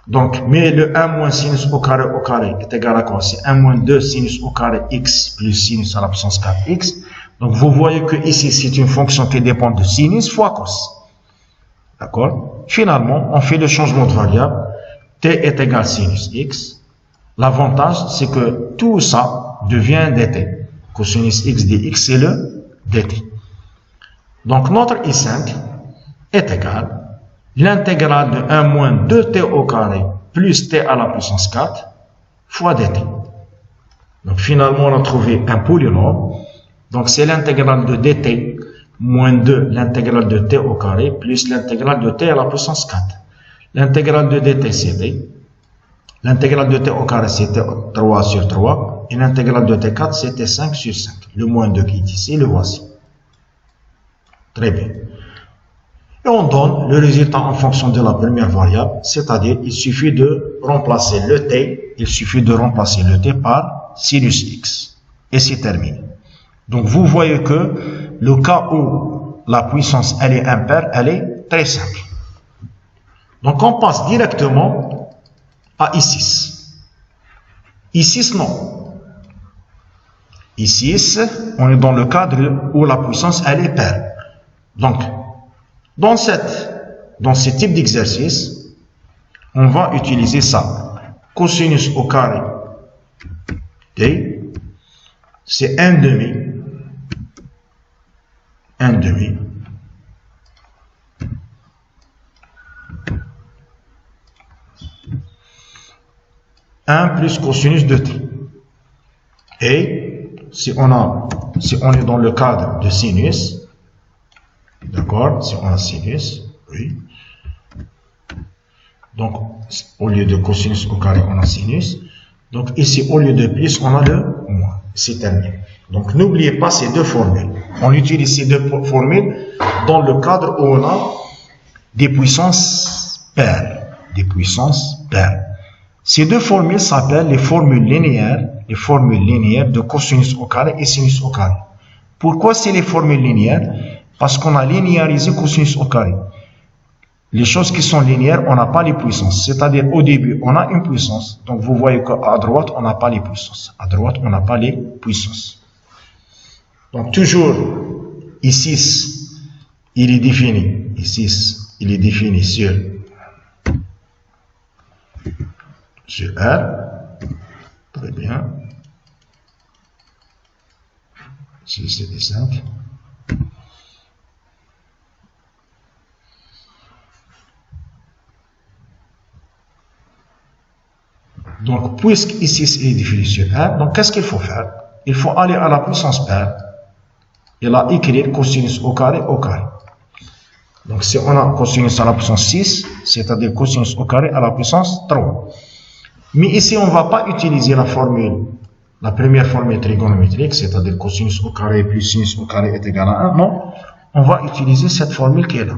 Donc, mais le 1 moins sinus au carré est égal à quoi? C'est 1 moins 2 sinus au carré x plus sinus à la puissance 4x. Donc, vous voyez que ici, c'est une fonction qui dépend de sinus fois cos. D'accord? Finalement, on fait le changement de variable. T est égal à sinus x. L'avantage, c'est que tout ça devient dt. Cosinus x dx, c'est le dt. Donc, notre I5 est égal l'intégrale de 1 moins 2t au carré plus t à la puissance 4 fois dt. Donc finalement, on a trouvé un polynôme. Donc c'est l'intégrale de dt moins 2 l'intégrale de t au carré plus l'intégrale de t à la puissance 4. L'intégrale de dt c'est t. L'intégrale de t au carré c'était 3 sur 3. Et l'intégrale de t4 c'était 5 sur 5. Le moins 2 qui est ici, le voici. Très bien. Et on donne le résultat en fonction de la première variable, c'est-à-dire il suffit de remplacer le t, par sinus x. Et c'est terminé. Donc vous voyez que le cas où la puissance elle est impaire, elle est très simple. Donc on passe directement à I6. I6 non. I6, on est dans le cadre où la puissance elle est paire. Donc dans ce type d'exercice, on va utiliser ça. Cosinus au carré t, c'est 1 demi. 1 plus cosinus de t. Et si on est dans le cadre de sinus, d'accord, si on a sinus, oui. Donc, au lieu de cosinus au carré, on a sinus. Donc, ici, au lieu de plus, on a le moins. C'est terminé. Donc, n'oubliez pas ces deux formules. On utilise ces deux formules dans le cadre où on a des puissances paires. Ces deux formules s'appellent les formules linéaires de cosinus au carré et sinus au carré. Pourquoi c'est les formules linéaires? Parce qu'on a linéarisé cosinus au carré. Les choses qui sont linéaires, on n'a pas les puissances. C'est-à-dire, au début, on a une puissance. Donc, vous voyez qu'à droite, on n'a pas les puissances. Donc, toujours, I6, il est défini sur R. Très bien. C'est simple. Donc, puisque ici est défini sur R, donc qu'est-ce qu'il faut faire? Il faut aller à la puissance paire et là écrire cosinus au carré. Donc, si on a cosinus à la puissance 6, c'est-à-dire cosinus au carré à la puissance 3. Mais ici, on ne va pas utiliser la première formule trigonométrique, c'est-à-dire cosinus au carré plus sinus au carré est égal à 1. Non, on va utiliser cette formule qui est là.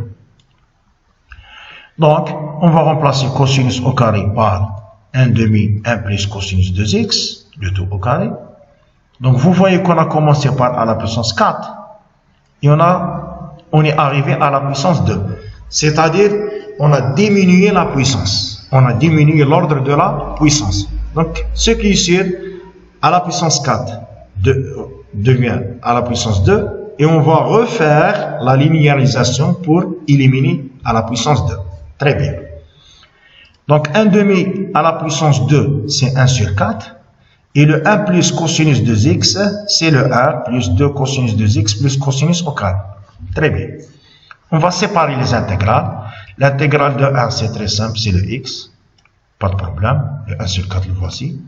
Donc, on va remplacer cosinus au carré par 1 demi 1 plus cosinus 2x, le tout au carré. Donc, vous voyez qu'on a commencé par à la puissance 4 et on est arrivé à la puissance 2. C'est-à-dire, on a diminué la puissance. On a diminué l'ordre de la puissance. Donc, ce qui est sûr, à la puissance 4 devient à la puissance 2 et on va refaire la linéarisation pour éliminer à la puissance 2. Très bien. Donc, 1 demi à la puissance 2, c'est 1 sur 4. Et le 1 plus cosinus 2x, c'est le 1 plus 2 cosinus 2x plus cosinus au carré. Très bien. On va séparer les intégrales. L'intégrale de 1, c'est très simple, c'est le x. Pas de problème. Le 1 sur 4, le voici.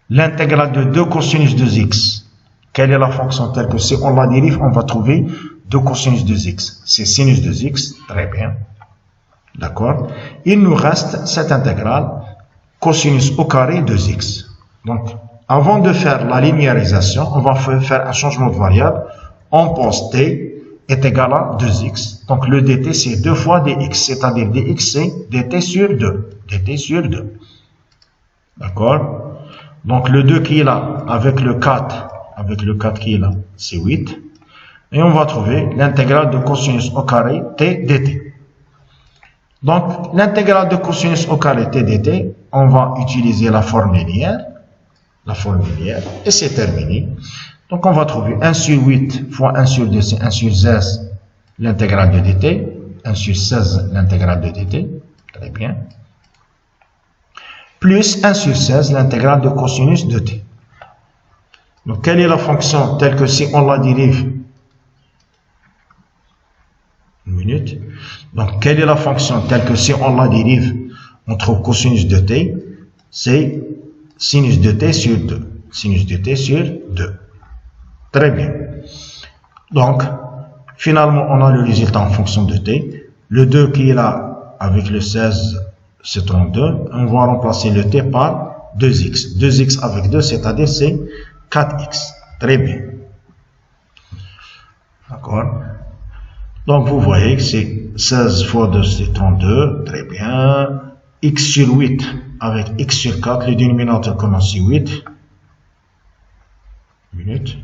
L'intégrale de 2 cosinus 2x. Quelle est la fonction telle que si on la dérive, on va trouver de cosinus de x, c'est sinus de x, très bien. D'accord. Il nous reste cette intégrale cosinus au carré de x. Donc, avant de faire la linéarisation, on va faire un changement de variable. On pose t est égal à 2x. Donc, le dt, c'est 2 fois dx, c'est-à-dire dx, c'est dt sur 2. dt sur 2. D'accord. Donc, le 2 qui est là, avec le 4 qui est là, c'est 8. Et on va trouver l'intégrale de cosinus au carré t dt. Donc, l'intégrale de cosinus au carré t dt, on va utiliser la forme linéaire, et c'est terminé. Donc, on va trouver 1 sur 8 fois 1 sur 2, c'est 1 sur 16, l'intégrale de dt, 1 sur 16, l'intégrale de dt, très bien, plus 1 sur 16, l'intégrale de cosinus de t. Donc, quelle est la fonction telle que si on la dérive? Une minute. Donc, quelle est la fonction telle que si on la dérive, on trouve cosinus de t, c'est sinus de t sur 2. Sinus de t sur 2. Très bien. Donc, finalement, on a le résultat en fonction de t. Le 2 qui est là, avec le 16, c'est 32. On va remplacer le t par 2x. 2x avec 2, c'est-à-dire c'est 4x. Très bien. D'accord. Donc, vous voyez que c'est 16 fois 2, c'est 32. Très bien. X sur 8 avec x sur 4. Le dénominateur commence sur 8. Minute.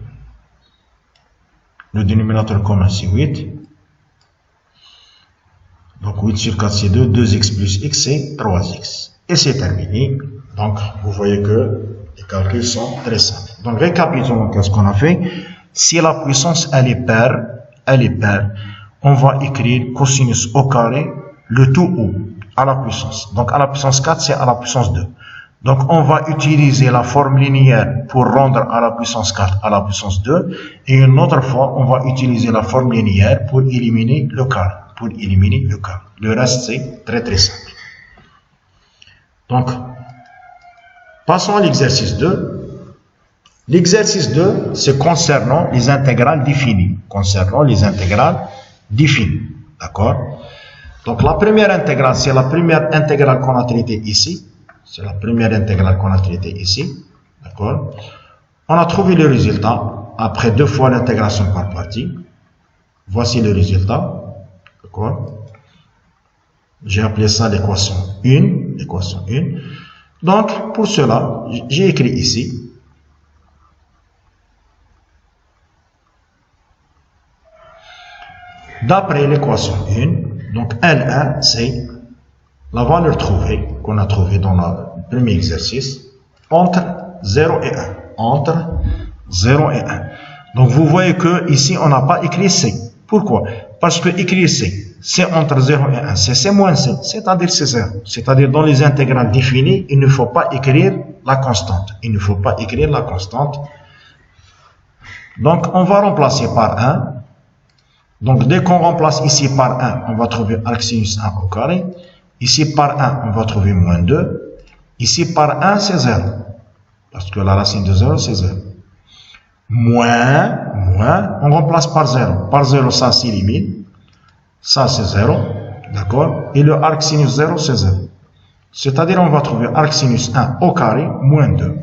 Le dénominateur commence sur 8. Donc, 8 sur 4, c'est 2. 2x plus x, c'est 3x. Et c'est terminé. Donc, vous voyez que les calculs sont très simples. Donc, récapitulons qu'est-ce qu'on a fait. Si la puissance, elle est paire, on va écrire cosinus au carré, le tout où? À la puissance. Donc, à la puissance 4, c'est à la puissance 2. Donc, on va utiliser la forme linéaire pour rendre à la puissance 4 à la puissance 2. Et une autre fois, on va utiliser la forme linéaire pour éliminer le carré. Le reste, c'est très très simple. Donc, passons à l'exercice 2. L'exercice 2, c'est concernant les intégrales définies. D'accord? Donc, la première intégrale, c'est la première intégrale qu'on a traitée ici. D'accord? On a trouvé le résultat après 2 fois l'intégration par partie. Voici le résultat. D'accord? J'ai appelé ça l'équation 1. Donc, pour cela, j'ai écrit ici. D'après l'équation 1, donc L1, c'est la valeur trouvée, qu'on a trouvée dans le premier exercice, entre 0 et 1. Donc, vous voyez que ici on n'a pas écrit C. Pourquoi? Parce que écrire C, c'est entre 0 et 1, c'est moins C, c'est-à-dire c'est 0. C'est-à-dire dans les intégrales définies, il ne faut pas écrire la constante. Donc, on va remplacer par 1. Donc, dès qu'on remplace ici par 1, on va trouver arc sinus 1 au carré. Ici, par 1, on va trouver moins 2. Ici, par 1, c'est 0. Parce que la racine de 0, c'est 0. Moins, on remplace par 0. Par 0, ça s'élimine. Ça, c'est 0. D'accord? Et le arc sinus 0, c'est 0. C'est-à-dire, on va trouver arc sinus 1 au carré, moins 2.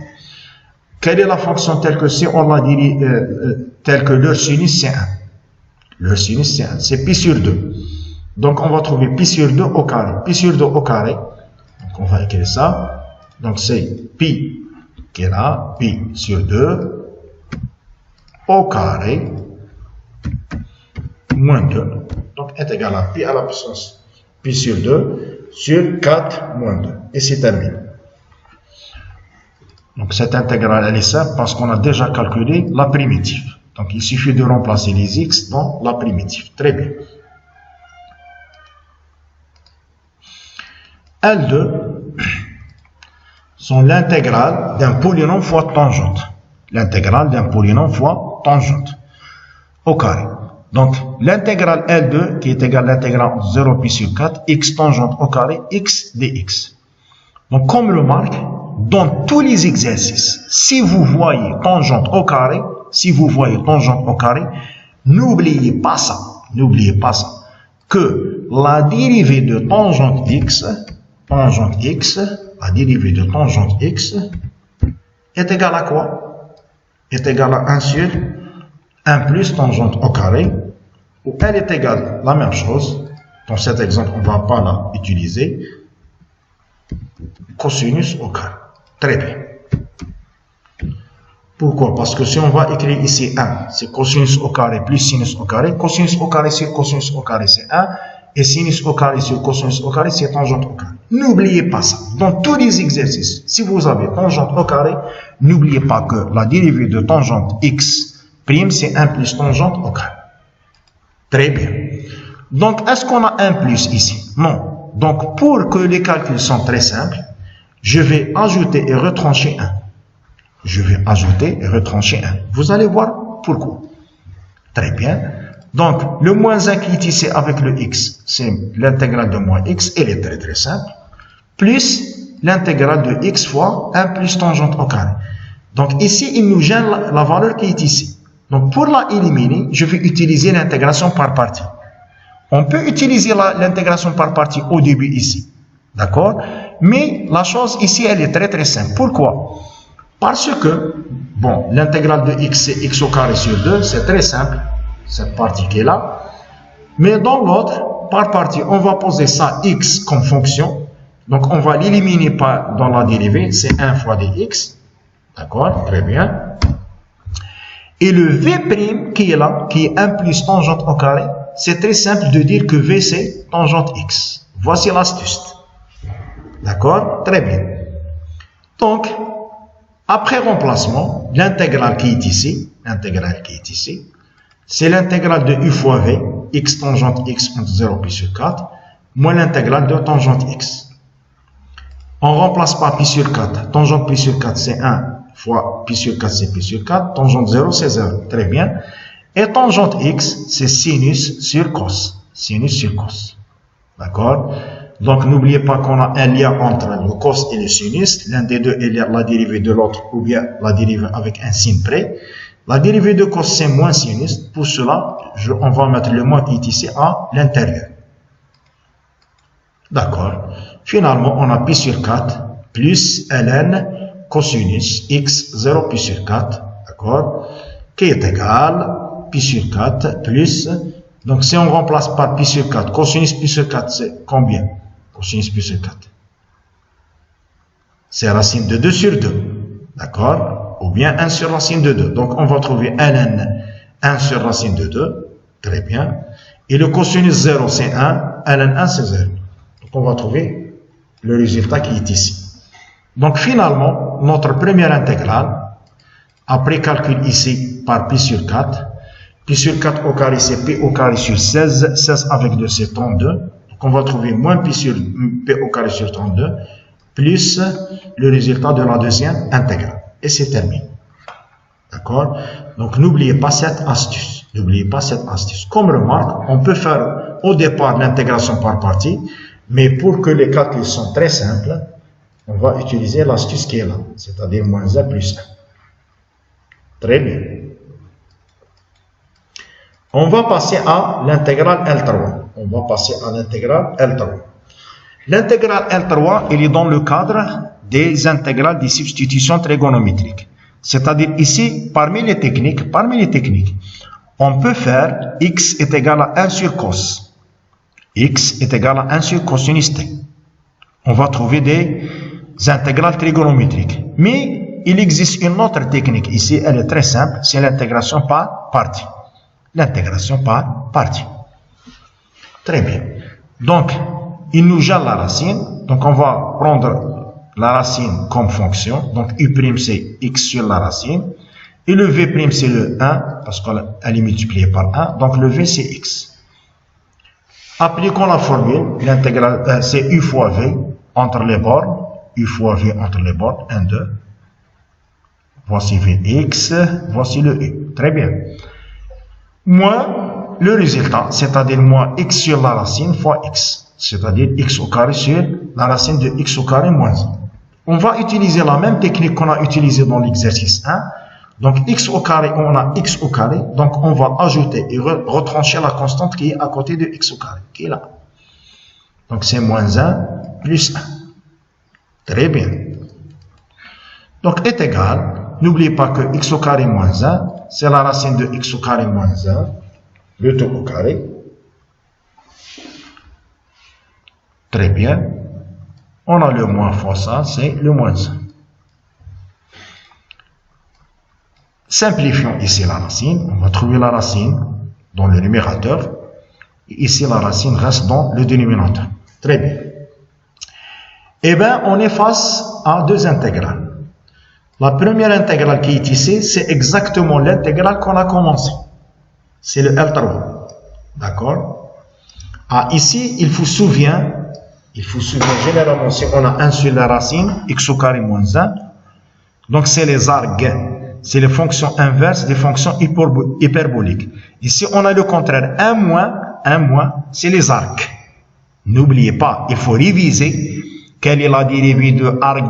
Quelle est la fonction telle que si on la dit, telle que leur sinus, c'est 1? Leur sinus, c'est 1. C'est pi sur 2. Donc, on va trouver pi sur 2 au carré. Pi sur 2 au carré. Donc, on va écrire ça. Donc, c'est pi qui est là. Pi sur 2 au carré moins 2. Donc, est égal à pi à la puissance pi sur 2 sur 4 moins 2. Et c'est terminé. Donc, cette intégrale, elle est simple parce qu'on a déjà calculé la primitive. Donc, il suffit de remplacer les x dans la primitive. Très bien. L2 sont l'intégrale d'un polynôme fois tangente. Au carré. Donc, l'intégrale L2 qui est égale à l'intégrale entre 0 pi sur 4, x tangente au carré, x dx. Donc, comme le marque, dans tous les exercices, si vous voyez tangente au carré, n'oubliez pas ça, que la dérivée de tangente x, la dérivée de tangente x est égale à quoi? Est égale à 1 sur 1 plus tangente au carré, où elle est égale, la même chose. Dans cet exemple, on ne va pas la utiliser. Cosinus au carré. Très bien. Pourquoi? Parce que si on va écrire ici 1, c'est cosinus au carré plus sinus au carré. Cosinus au carré sur cosinus au carré, c'est 1. Et sinus au carré sur cosinus au carré, c'est tangente au carré. N'oubliez pas ça. Dans tous les exercices, si vous avez tangente au carré, n'oubliez pas que la dérivée de tangente x prime, c'est 1 plus tangente au carré. Très bien. Donc, est-ce qu'on a 1 plus ici? Non. Donc, pour que les calculs sont très simples, je vais ajouter et retrancher 1. Je vais ajouter et retrancher 1. Vous allez voir pourquoi. Très bien. Donc, le moins 1 qui est ici avec le x, c'est l'intégrale de moins x, elle est très très simple, plus l'intégrale de x fois 1 plus tangente au carré. Donc, ici, il nous gêne la valeur qui est ici. Donc, pour la éliminer, je vais utiliser l'intégration par partie. On peut utiliser l'intégration par partie au début ici. D'accord? Mais la chose ici, elle est très très simple. Pourquoi? Parce que, bon, l'intégrale de x, c'est x au carré sur 2, c'est très simple, cette partie qui est là. Mais dans l'autre, par partie, on va poser ça x comme fonction. Donc, on va l'éliminer dans la dérivée, c'est 1 fois dx. D'accord? Très bien. Et le v' qui est là, qui est 1 plus tangente au carré, c'est très simple de dire que v c'est tangente x. Voici l'astuce. D'accord? Très bien. Donc, après remplacement, l'intégrale qui est ici, c'est l'intégrale de u fois v, x tangente x entre 0 pi sur 4, moins l'intégrale de tangente x. On remplace par pi sur 4. Tangente pi sur 4, c'est 1 fois pi sur 4, c'est pi sur 4. Tangente 0, c'est 0. Très bien. Et tangente x, c'est sinus sur cos. Sinus sur cos. D'accord? Donc, n'oubliez pas qu'on a un lien entre le cos et le sinus. L'un des deux est la dérivée de l'autre, ou bien la dérivée avec un signe près. La dérivée de cos, c'est moins sinus. Pour cela, on va mettre le moins qui est ici à l'intérieur. D'accord? Finalement, on a pi sur 4 plus ln cosinus x 0 pi sur 4. D'accord? Qui est égal pi sur 4 plus, donc si on remplace par pi sur 4, cosinus pi sur 4, c'est combien? Cosinus pi sur 4. C'est racine de 2 sur 2. D'accord? Ou bien 1 sur racine de 2. Donc on va trouver ln 1 sur racine de 2. Très bien. Et le cosinus 0, c'est 1. ln 1, c'est 0. Donc on va trouver le résultat qui est ici. Donc finalement, notre première intégrale, après calcul ici par pi sur 4, pi sur 4 au carré, c'est p au carré sur 16. 16 avec 2, c'est 32. Donc, on va trouver moins pi sur p au carré sur 32, plus le résultat de la deuxième intégrale. Et c'est terminé. D'accord? Donc, n'oubliez pas cette astuce. N'oubliez pas cette astuce. Comme remarque, on peut faire au départ l'intégration par partie, mais pour que les calculs sont très simples, on va utiliser l'astuce qui est là, c'est-à-dire moins 1 plus 1. Très bien. On va passer à l'intégrale L3. L'intégrale L3, il est dans le cadre des intégrales des substitutions trigonométriques. C'est-à-dire ici, parmi les techniques, on peut faire x est égal à 1 sur cos. X est égal à 1 sur cosinus t. On va trouver des intégrales trigonométriques. Mais il existe une autre technique ici, elle est très simple, c'est l'intégration par partie. L'intégration par partie. Très bien. Donc, il nous gêne la racine. Donc, on va prendre la racine comme fonction. Donc, u' c'est x sur la racine. Et le v' c'est le 1, parce qu'elle est multipliée par 1. Donc, le v c'est x. Appliquons la formule. L'intégrale, c'est u fois v entre les bornes. U fois v entre les bornes. 1, 2. Voici vx. Voici le u. Très bien. Moins le résultat, c'est-à-dire moins x sur la racine fois x, c'est-à-dire x au carré sur la racine de x au carré moins 1. On va utiliser la même technique qu'on a utilisée dans l'exercice 1. Donc, x au carré, on a x au carré. Donc, on va ajouter et retrancher la constante qui est à côté de x au carré, qui est là. Donc, c'est moins 1 plus 1. Très bien. Donc, est égal. N'oubliez pas que x au carré moins 1, c'est la racine de x au carré moins 1, le tout au carré. Très bien. On a le moins fois ça, c'est le moins 1. Simplifions ici la racine. On va trouver la racine dans le numérateur. Et ici, la racine reste dans le dénominateur. Très bien. Eh bien, on est face à deux intégrales. La première intégrale qui est ici, c'est exactement l'intégrale qu'on a commencé. C'est le L3. D'accord? Ah, ici, il faut se souvenir généralement, si on a un sur la racine, x au carré moins 1, donc c'est les arcs. C'est les fonctions inverses des fonctions hyperboliques. Ici, on a le contraire. 1 moins, c'est les arcs. N'oubliez pas, il faut réviser quelle est la dérivée de arc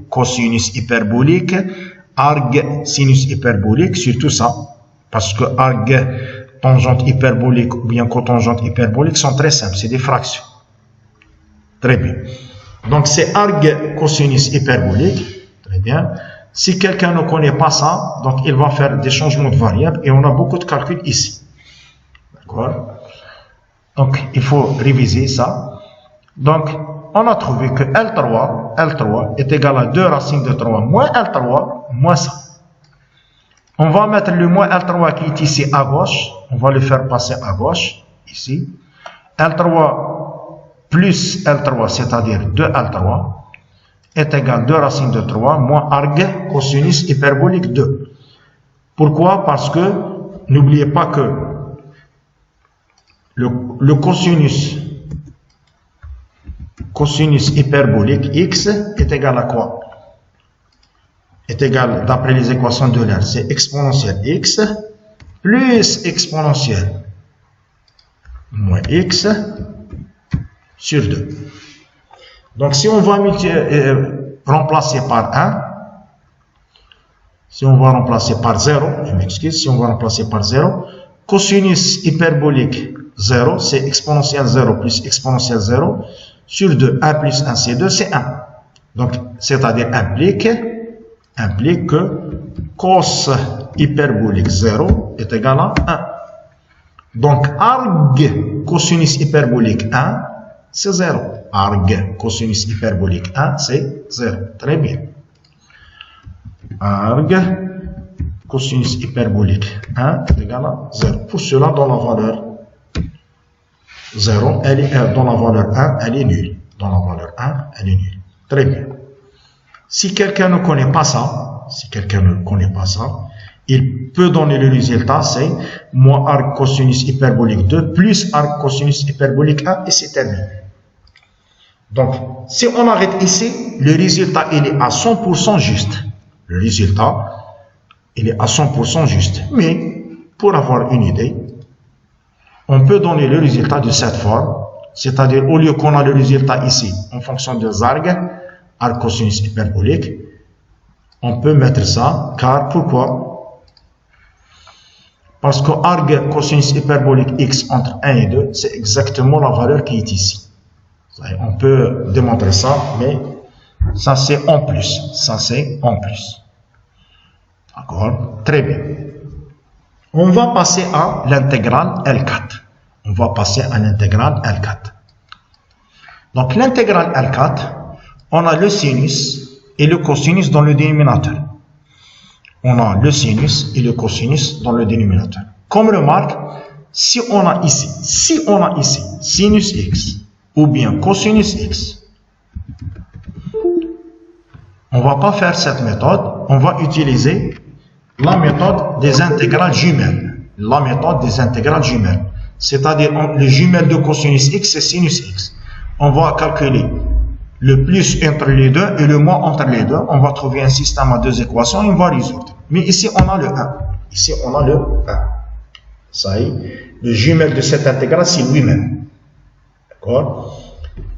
cosinus hyperbolique, arc sinus hyperbolique, surtout ça. Parce que arc tangente hyperbolique ou bien cotangente hyperbolique sont très simples, c'est des fractions. Très bien. Donc, c'est arc cosinus hyperbolique. Très bien. Si quelqu'un ne connaît pas ça, donc il va faire des changements de variables et on a beaucoup de calculs ici. D'accord? Donc, il faut réviser ça. Donc, on a trouvé que L3 est égal à 2 racines de 3 moins L3 moins ça. On va mettre le moins L3 qui est ici à gauche. On va le faire passer à gauche, ici. L3 plus L3, c'est-à-dire 2L3. Est égal à 2 racines de 3 moins arc cosinus hyperbolique 2. Pourquoi? Parce que n'oubliez pas que le cosinus hyperbolique x est égal à quoi? Est égal, d'après les équations de l'R, c'est exponentielle x plus exponentielle moins x sur 2. Donc, si on va remplacer par 1, si on va remplacer par 0, je m'excuse, si on va remplacer par 0, cosinus hyperbolique 0, c'est exponentielle 0 plus exponentielle 0, sur 2, 1 plus 1, c'est 2, c'est 1. Donc, c'est-à-dire implique que cos hyperbolique 0 est égal à 1. Donc, arc cosinus hyperbolique 1, c'est 0. Arc cosinus hyperbolique 1, c'est 0. Très bien. Arc cosinus hyperbolique 1 est égal à 0. Pour cela, dans la valeur 0, dans la valeur 1, elle est nulle. Dans la valeur 1, elle est nulle. Très bien. Si quelqu'un ne connaît pas ça, il peut donner le résultat, c'est moins arc cosinus hyperbolique 2 plus arc cosinus hyperbolique 1 et c'est terminé. Donc, si on arrête ici, le résultat, il est à 100% juste. Le résultat, il est à 100% juste. Mais, pour avoir une idée, on peut donner le résultat de cette forme, c'est-à-dire au lieu qu'on a le résultat ici, en fonction des arc cosinus hyperbolique, on peut mettre ça, car pourquoi? Parce que arc cosinus hyperbolique x entre 1 et 2, c'est exactement la valeur qui est ici. On peut démontrer ça, mais ça c'est en plus. Ça c'est en plus. D'accord? Très bien. On va passer à l'intégrale L4. On va passer à l'intégrale L4. Donc l'intégrale L4, on a le sinus et le cosinus dans le dénominateur. On a le sinus et le cosinus dans le dénominateur. Comme remarque, si on a ici sinus x ou bien cosinus x, on ne va pas faire cette méthode, on va utiliser la méthode des intégrales jumelles. La méthode des intégrales jumelles. C'est-à-dire, le jumelle de cosinus x, c'est sinus x. On va calculer le plus entre les deux et le moins entre les deux. On va trouver un système à deux équations et on va résoudre. Mais ici, on a le 1. Ici, on a le 1. Ça y est, le jumelle de cette intégrale, c'est lui-même. D'accord?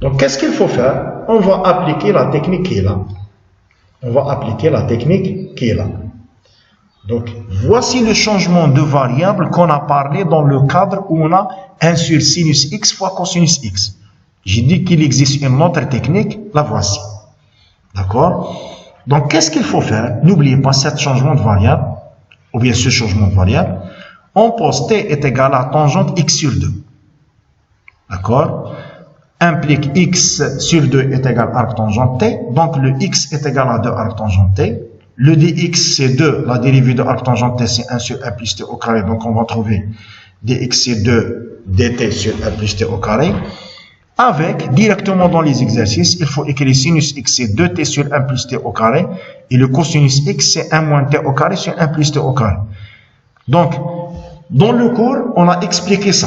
Donc, qu'est-ce qu'il faut faire? On va appliquer la technique qui est là. Donc, voici le changement de variable qu'on a parlé dans le cadre où on a 1 sur sinus x fois cosinus x. J'ai dit qu'il existe une autre technique, la voici. D'accord? Donc, qu'est-ce qu'il faut faire? N'oubliez pas ce changement de variable, ou bien ce changement de variable. On pose t est égal à tangente x sur 2. D'accord? Implique x sur 2 est égal à arc tangente t. Donc, le x est égal à 2 arc tangente t. Le dx, c'est 2. La dérivée de arc tangente t, c'est 1 sur 1 plus t au carré. Donc, on va trouver dx, c'est 2 dt sur 1 plus t au carré. Avec, directement dans les exercices, il faut écrire sinus x, c'est 2t sur 1 plus t au carré. Et le cosinus x, c'est 1 moins t au carré sur 1 plus t au carré. Donc, dans le cours, on a expliqué ça.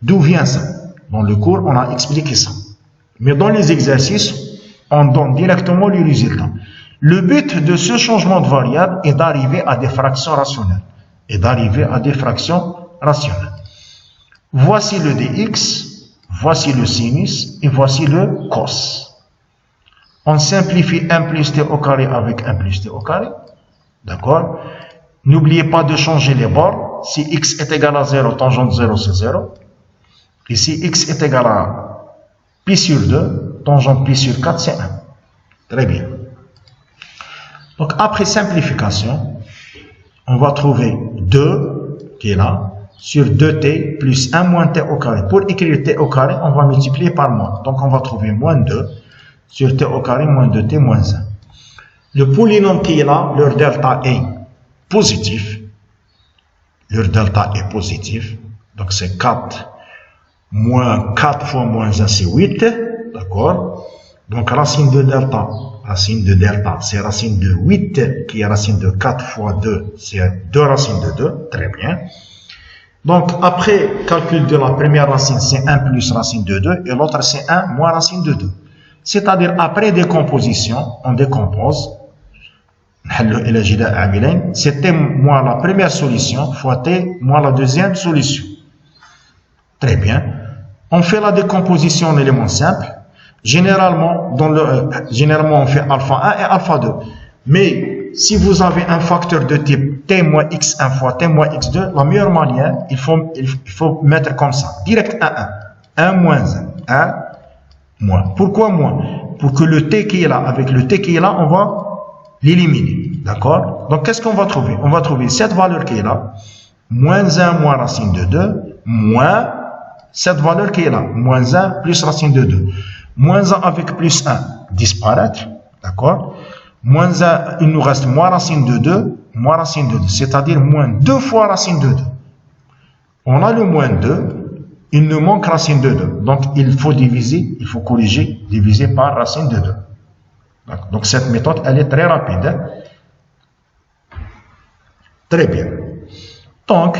D'où vient ça? Dans le cours, on a expliqué ça. Mais dans les exercices, on donne directement les résultats. Le but de ce changement de variable est d'arriver à des fractions rationnelles. Voici le dx, voici le sinus et voici le cos. On simplifie 1 plus t au carré avec 1 plus t au carré. D'accord? N'oubliez pas de changer les bords. Si x est égal à 0, tangente 0, c'est 0. Et si x est égal à pi sur 2, tangente pi sur 4, c'est 1. Très bien. Donc, après simplification, on va trouver 2, qui est là, sur 2t plus 1 moins t au carré. Pour écrire t au carré, on va multiplier par moins. Donc, on va trouver moins 2 sur t au carré moins 2t moins 1. Le polynôme qui est là, leur delta est positif. Donc, c'est 4 moins 4 fois moins 1, c'est 8. D'accord? Donc, racine de delta, c'est racine de 8 qui est racine de 4 fois 2, c'est 2 racines de 2. Très bien. Donc, après calcul de la première racine, c'est 1 plus racine de 2 et l'autre, c'est 1 moins racine de 2. C'est-à-dire, après décomposition, on décompose. C'était moins la première solution fois t moins la deuxième solution. Très bien. On fait la décomposition en éléments simples. Généralement, on fait alpha 1 et alpha 2. Mais si vous avez un facteur de type t moins x1 fois t moins x2, la meilleure manière, il faut mettre comme ça. Direct 1, 1. 1 moins 1. 1 moins. Pourquoi moins? Pour que le t qui est là, avec le t qui est là, on va l'éliminer. D'accord? Donc, qu'est-ce qu'on va trouver? On va trouver cette valeur qui est là, moins 1 moins racine de 2, moins cette valeur qui est là, moins 1 plus racine de 2. Moins 1 avec plus 1, disparaître. D'accord? Moins 1, il nous reste moins racine de 2, moins racine de 2, c'est-à-dire moins 2 fois racine de 2. On a le moins 2, il nous manque racine de 2. Donc, il faut corriger, diviser par racine de 2. Donc, cette méthode, elle est très rapide. Très bien. Donc,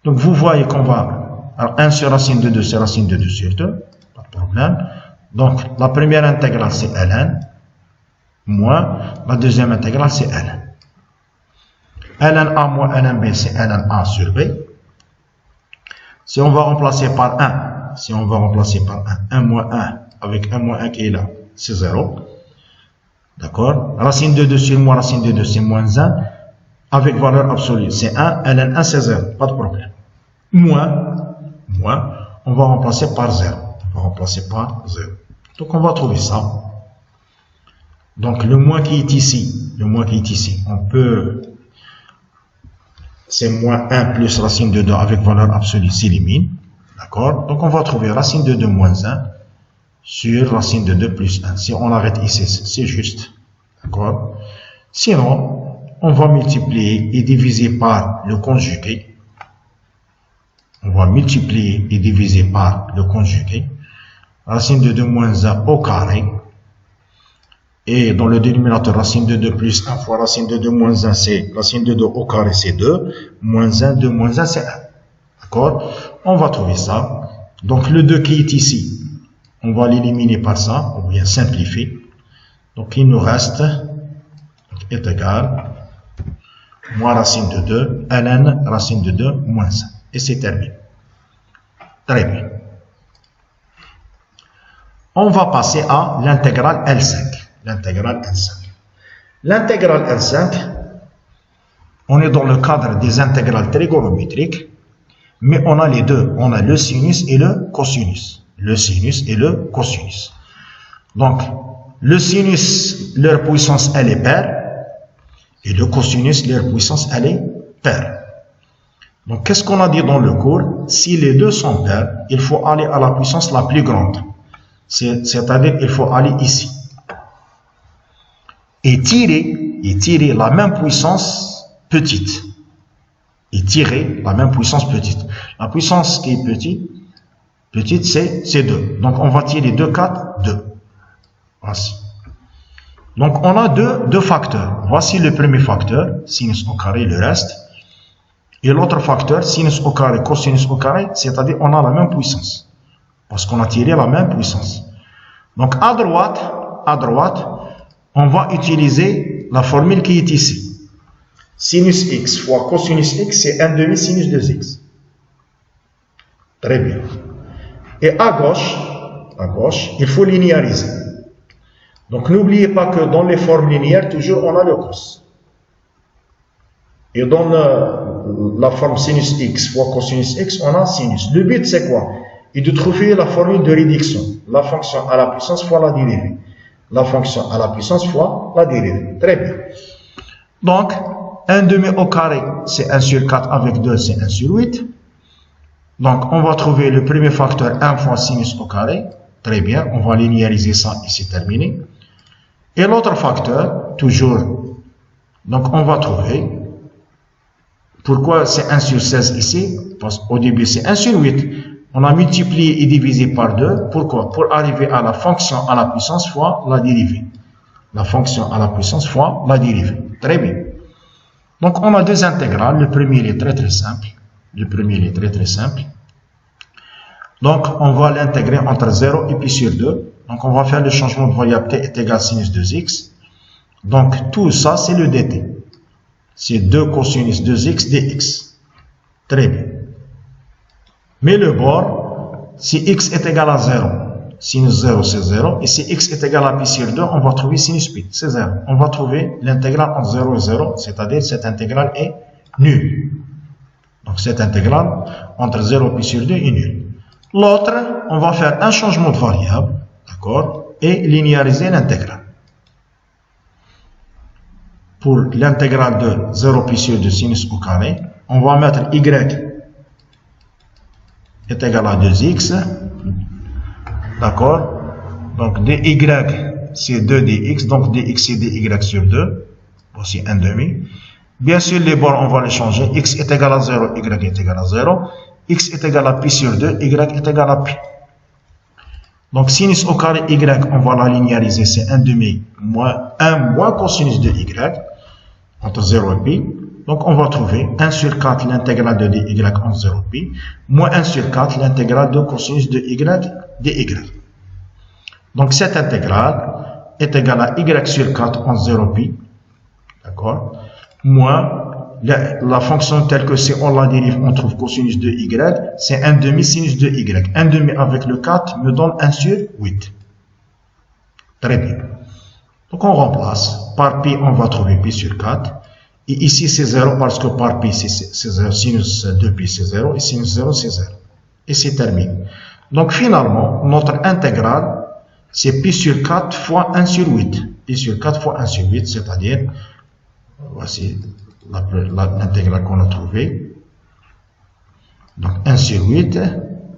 vous voyez qu'on va... Alors, 1 sur racine de 2, c'est racine de 2 sur 2. Pas de problème. Donc, la première intégrale, c'est ln. Moins, la deuxième intégrale, c'est ln. ln a moins ln b, c'est ln a sur b. Si on va remplacer par 1, 1 moins 1, avec 1 moins 1 qui est là, c'est 0. D'accord? Racine de 2 sur moins racine de 2, c'est moins 1. Avec valeur absolue, c'est 1. ln 1, c'est 0. Pas de problème. Moins, on va remplacer par 0. Donc, on va trouver ça. Donc, le moins qui est ici, on peut... C'est moins 1 plus racine de 2 avec valeur absolue s'élimine. D'accord? Donc, on va trouver racine de 2 moins 1 sur racine de 2 plus 1. Si on arrête ici, c'est juste. D'accord? Sinon, on va multiplier et diviser par le conjugué. Racine de 2 moins 1 au carré. Et dans le dénominateur, racine de 2 plus 1 fois racine de 2 moins 1, c'est racine de 2 au carré, c'est 2. Moins 1, 2 moins 1, c'est 1. D'accord? On va trouver ça. Donc, le 2 qui est ici, on va l'éliminer par ça, ou bien simplifier. Donc, il nous reste, est égal, moins racine de 2, ln racine de 2 moins 1. Et c'est terminé. Très bien. On va passer à l'intégrale L5. L'intégrale L5, on est dans le cadre des intégrales trigonométriques, mais on a les deux. On a le sinus et le cosinus. Le sinus et le cosinus. Donc, le sinus, leur puissance, elle est paire, et le cosinus, leur puissance, elle est paire. Donc, qu'est-ce qu'on a dit dans le cours? Si les deux sont paires, il faut aller à la puissance la plus grande. C'est-à-dire, il faut aller ici. Et tirer la même puissance petite. Et tirer la même puissance petite. La puissance qui est petite, c'est 2. Donc, on va tirer 2, 4, 2. Voici. Donc, on a deux facteurs. Voici le premier facteur, sinus au carré, le reste. Et l'autre facteur, sinus au carré, cosinus au carré, c'est-à-dire on a la même puissance. Parce qu'on a tiré la même puissance. Donc, à droite, on va utiliser la formule qui est ici. Sinus x fois cosinus x, c'est 1 demi sinus 2x. Très bien. Et à gauche, il faut linéariser. Donc, n'oubliez pas que dans les formes linéaires, toujours, on a le cos. Et dans la forme sinus x fois cosinus x, on a sinus. Le but, c'est quoi? Et de trouver la formule de réduction. La fonction à la puissance fois la dérivée. La fonction à la puissance fois la dérivée. Très bien. Donc, 1 demi au carré, c'est 1 sur 4 avec 2, c'est 1 sur 8. Donc, on va trouver le premier facteur 1 fois sinus au carré. Très bien, on va linéariser ça et c'est terminé. Et l'autre facteur, toujours, donc on va trouver, pourquoi c'est 1 sur 16 ici? Parce qu'au début c'est 1 sur 8. On a multiplié et divisé par 2. Pourquoi? Pour arriver à la fonction à la puissance fois la dérivée. La fonction à la puissance fois la dérivée. Très bien. Donc on a deux intégrales. Le premier il est très simple. Donc on va l'intégrer entre 0 et pi sur 2. Donc on va faire le changement de variable t est égal à sinus 2x. Donc tout ça c'est le dt. C'est 2 cosinus 2x dx. Très bien. Mais le bord, si x est égal à 0, sinus 0 c'est 0. Et si x est égal à pi sur 2, on va trouver sinus pi, c'est 0. On va trouver l'intégrale entre 0 et 0, c'est-à-dire cette intégrale est nulle. Donc cette intégrale entre 0 et pi sur 2 est nulle. L'autre, on va faire un changement de variable, d'accord, et linéariser l'intégrale. Pour l'intégrale de 0 pi sur 2 sinus au carré, on va mettre y est égal à 2x, d'accord. Donc dy c'est 2dx, donc dx c'est dy sur 2, voici 1 demi. Bien sûr les bords on va les changer, x est égal à 0, y est égal à 0, x est égal à pi sur 2, y est égal à pi. Donc sinus au carré y, on va la linéariser, c'est 1 demi moins 1 moins cosinus de y, entre 0 et pi. Donc on va trouver 1 sur 4 l'intégrale de dy entre 0 et pi, moins 1 sur 4 l'intégrale de cosinus de y dy. Donc cette intégrale est égale à y sur 4 entre 0 et pi, d'accord, moins la fonction telle que c'est on la dérive, on trouve cosinus de y, c'est 1 demi sinus de y. 1 demi avec le 4 me donne 1 sur 8. Très bien. Donc on remplace. Par pi, on va trouver pi sur 4. Et ici c'est 0 parce que par pi c'est 0. Sinus de pi c'est 0 et sinus 0 c'est 0. Et c'est terminé. Donc finalement, notre intégrale, c'est pi sur 4 fois 1 sur 8. Pi sur 4 fois 1 sur 8, c'est-à-dire, voici l'intégrale qu'on a trouvée. Donc 1 sur 8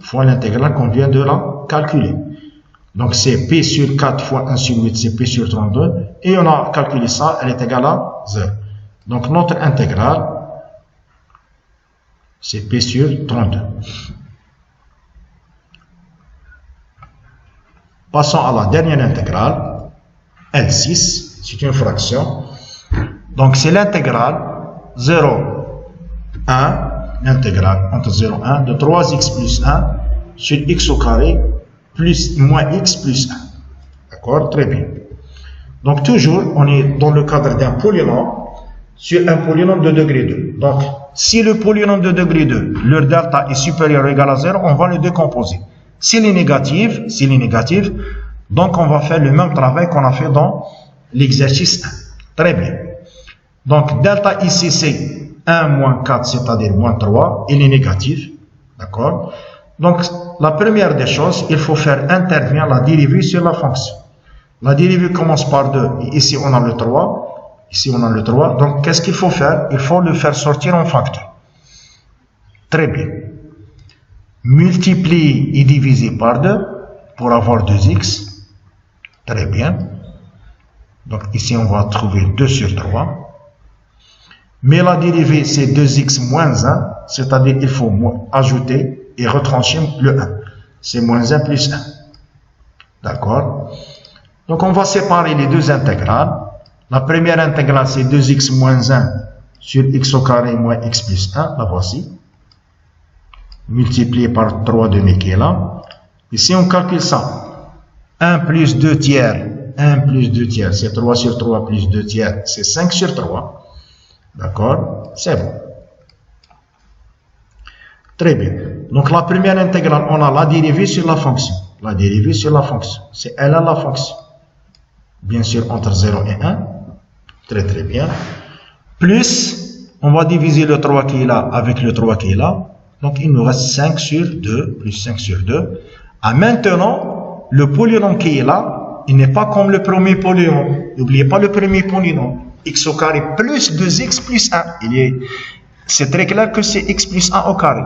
fois l'intégrale qu'on vient de la calculer. Donc c'est p sur 4 fois 1 sur 8, c'est p sur 32. Et on a calculé ça, elle est égale à 0. Donc notre intégrale, c'est p sur 32. Passons à la dernière intégrale, L6, c'est une fraction. Donc c'est l'intégrale 0, 1, l'intégrale entre 0 et 1 de 3x plus 1 sur x au carré plus moins x plus 1. D'accord? Très bien. Donc toujours, on est dans le cadre d'un polynôme sur un polynôme de degré 2. Donc, si le polynôme de degré 2, leur delta est supérieur ou égal à 0, on va le décomposer. S'il est négatif, donc on va faire le même travail qu'on a fait dans l'exercice 1. Très bien. Donc, delta ici, c'est 1 moins 4, c'est-à-dire moins 3, il est négatif. D'accord? Donc, la première des choses, il faut faire intervenir la dérivée sur la fonction. La dérivée commence par 2. Et ici, on a le 3. Ici, on a le 3. Donc, qu'est-ce qu'il faut faire? Il faut le faire sortir en facteur. Très bien. Multiplier et diviser par 2 pour avoir 2x. Très bien. Donc, ici, on va trouver 2 sur 3. Mais la dérivée, c'est 2x moins 1, c'est-à-dire qu'il faut ajouter et retrancher le 1. C'est moins 1 plus 1. D'accord? Donc, on va séparer les deux intégrales. La première intégrale, c'est 2x moins 1 sur x au carré moins x plus 1. La voici. Multiplié par 3 demi qui est là. Ici, on calcule ça. 1 plus 2 tiers. 1 plus 2 tiers, c'est 3 sur 3 plus 2 tiers, c'est 5 sur 3. D'accord? C'est bon. Très bien. Donc, la première intégrale, on a la dérivée sur la fonction. La dérivée sur la fonction. C'est elle la fonction. Bien sûr, entre 0 et 1. Très, très bien. Plus, on va diviser le 3 qui est là avec le 3 qui est là. Donc, il nous reste 5 sur 2, plus 5 sur 2. Ah, maintenant, le polynôme qui est là, il n'est pas comme le premier polynôme. N'oubliez pas le premier polynôme. X au carré plus 2x plus 1. C'est très clair que c'est x plus 1 au carré.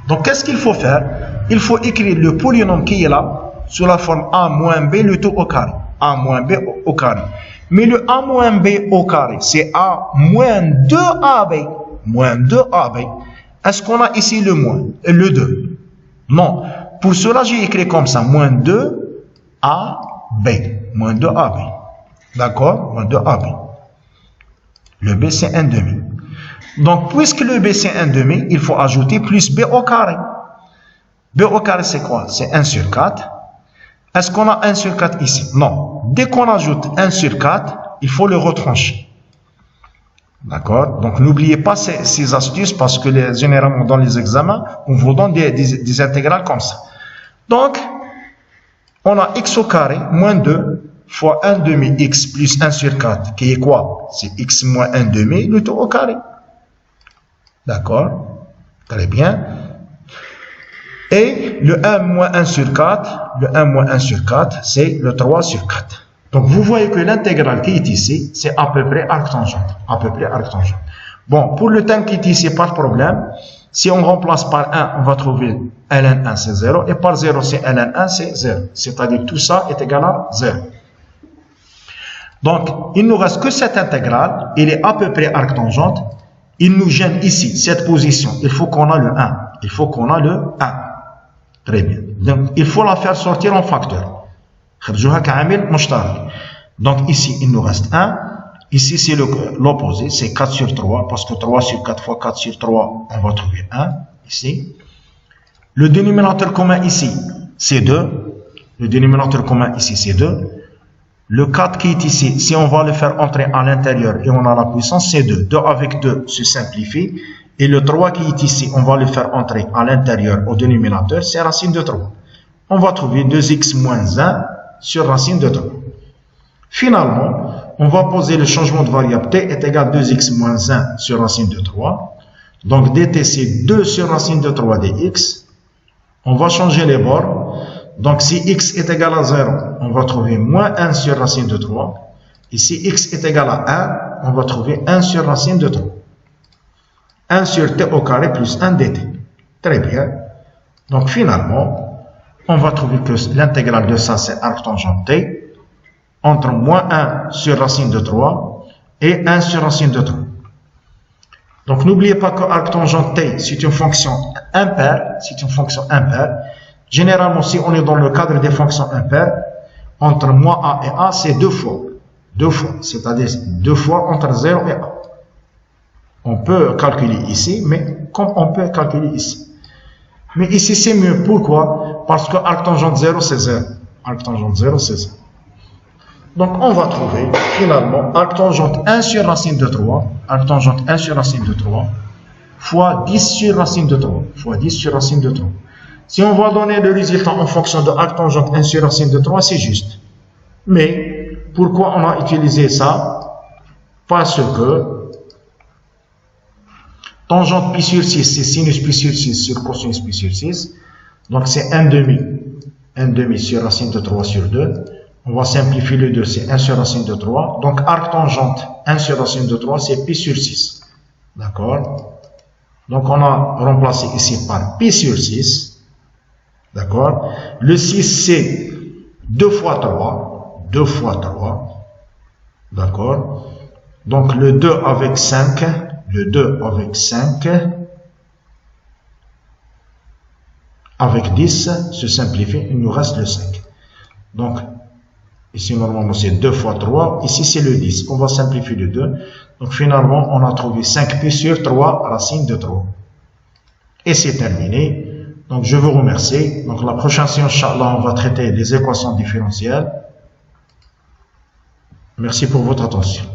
Donc, qu'est-ce qu'il faut faire? Il faut écrire le polynôme qui est là sous la forme a moins b le tout au carré. A moins b au carré. Mais le a moins b au carré, c'est a moins 2ab. Moins 2ab. Est-ce qu'on a ici le moins et le 2? Non. Pour cela, j'ai écrit comme ça. Moins 2ab. Moins 2ab. D'accord? Moins 2ab. Le b, c'est 1 demi. Donc, puisque le b, c'est 1 demi, il faut ajouter plus b au carré. B au carré, c'est quoi? C'est 1 sur 4. Est-ce qu'on a 1 sur 4 ici? Non. Dès qu'on ajoute 1 sur 4, il faut le retrancher. D'accord? Donc, n'oubliez pas ces astuces parce que généralement, dans les examens, on vous donne des intégrales comme ça. Donc, on a x au carré moins 2 fois 1 demi x plus 1 sur 4, qui est quoi? C'est x moins 1 demi, le tout au carré. D'accord? Très bien. Et le 1 moins 1 sur 4, le 1 moins 1 sur 4, c'est le 3 sur 4. Donc, vous voyez que l'intégrale qui est ici, c'est à peu près arctangente. À peu près arctangente. Bon, pour le terme qui est ici, pas de problème. Si on remplace par 1, on va trouver ln1, c'est 0. Et par 0, c'est ln1, c'est 0. C'est-à-dire tout ça est égal à 0. Donc, il ne nous reste que cette intégrale. Elle est à peu près arctangente. Il nous gêne ici, cette position. Il faut qu'on a le 1. Il faut qu'on a le 1. Très bien. Donc, il faut la faire sortir en facteur. Donc, ici, il nous reste 1. Ici, c'est l'opposé. C'est 4 sur 3. Parce que 3 sur 4 fois 4 sur 3, on va trouver 1. Ici. Le dénominateur commun ici, c'est 2. Le dénominateur commun ici, c'est 2. Le 4 qui est ici, si on va le faire entrer à l'intérieur et on a la puissance, c'est 2. 2 avec 2 se simplifie. Et le 3 qui est ici, on va le faire entrer à l'intérieur au dénominateur, c'est racine de 3. On va trouver 2x moins 1 sur racine de 3. Finalement, on va poser le changement de variable t est égal à 2x moins 1 sur racine de 3. Donc dt c'est 2 sur racine de 3 dx. On va changer les bords. Donc si x est égal à 0, on va trouver moins 1 sur racine de 3. Et si x est égal à 1, on va trouver 1 sur racine de 3. 1 sur t au carré plus 1 dt. Très bien. Donc finalement, on va trouver que l'intégrale de ça, c'est arctangente t entre moins 1 sur racine de 3 et 1 sur racine de 3. Donc n'oubliez pas que arctangente t, c'est une fonction impaire. C'est une fonction impaire. Généralement, si on est dans le cadre des fonctions impaires, entre moins a et a, c'est 2 fois. 2 fois. C'est-à-dire 2 fois entre 0 et a. On peut calculer ici, mais comme on peut calculer ici. Mais ici, c'est mieux. Pourquoi? Parce que arctangente 0, c'est 0. Arctangente 0, c'est 0. Donc, on va trouver, finalement, arctangente 1 sur racine de 3, arctangente 1 sur racine de 3, fois 10 sur racine de 3, fois 10 sur racine de 3. Si on va donner le résultat en fonction de arctangente 1 sur racine de 3, c'est juste. Mais, pourquoi on a utilisé ça? Parce que Tangente pi sur 6, c'est sinus pi sur 6 sur cosinus pi sur 6. Donc c'est 1 demi. 1 demi sur racine de 3 sur 2. On va simplifier le 2, c'est 1 sur racine de 3. Donc arc tangente 1 sur racine de 3, c'est pi sur 6. D'accord? Donc on a remplacé ici par pi sur 6. D'accord? Le 6, c'est 2 fois 3. 2 fois 3. D'accord? Donc le 2 avec 5. Le 2 avec 5. Avec 10 se simplifie, il nous reste le 5. Donc, ici normalement c'est 2 fois 3, ici c'est le 10. On va simplifier le 2. Donc finalement, on a trouvé 5 pi sur 3 racine de 3. Et c'est terminé. Donc je vous remercie. Donc la prochaine séance, Inch'Allah, on va traiter les équations différentielles. Merci pour votre attention.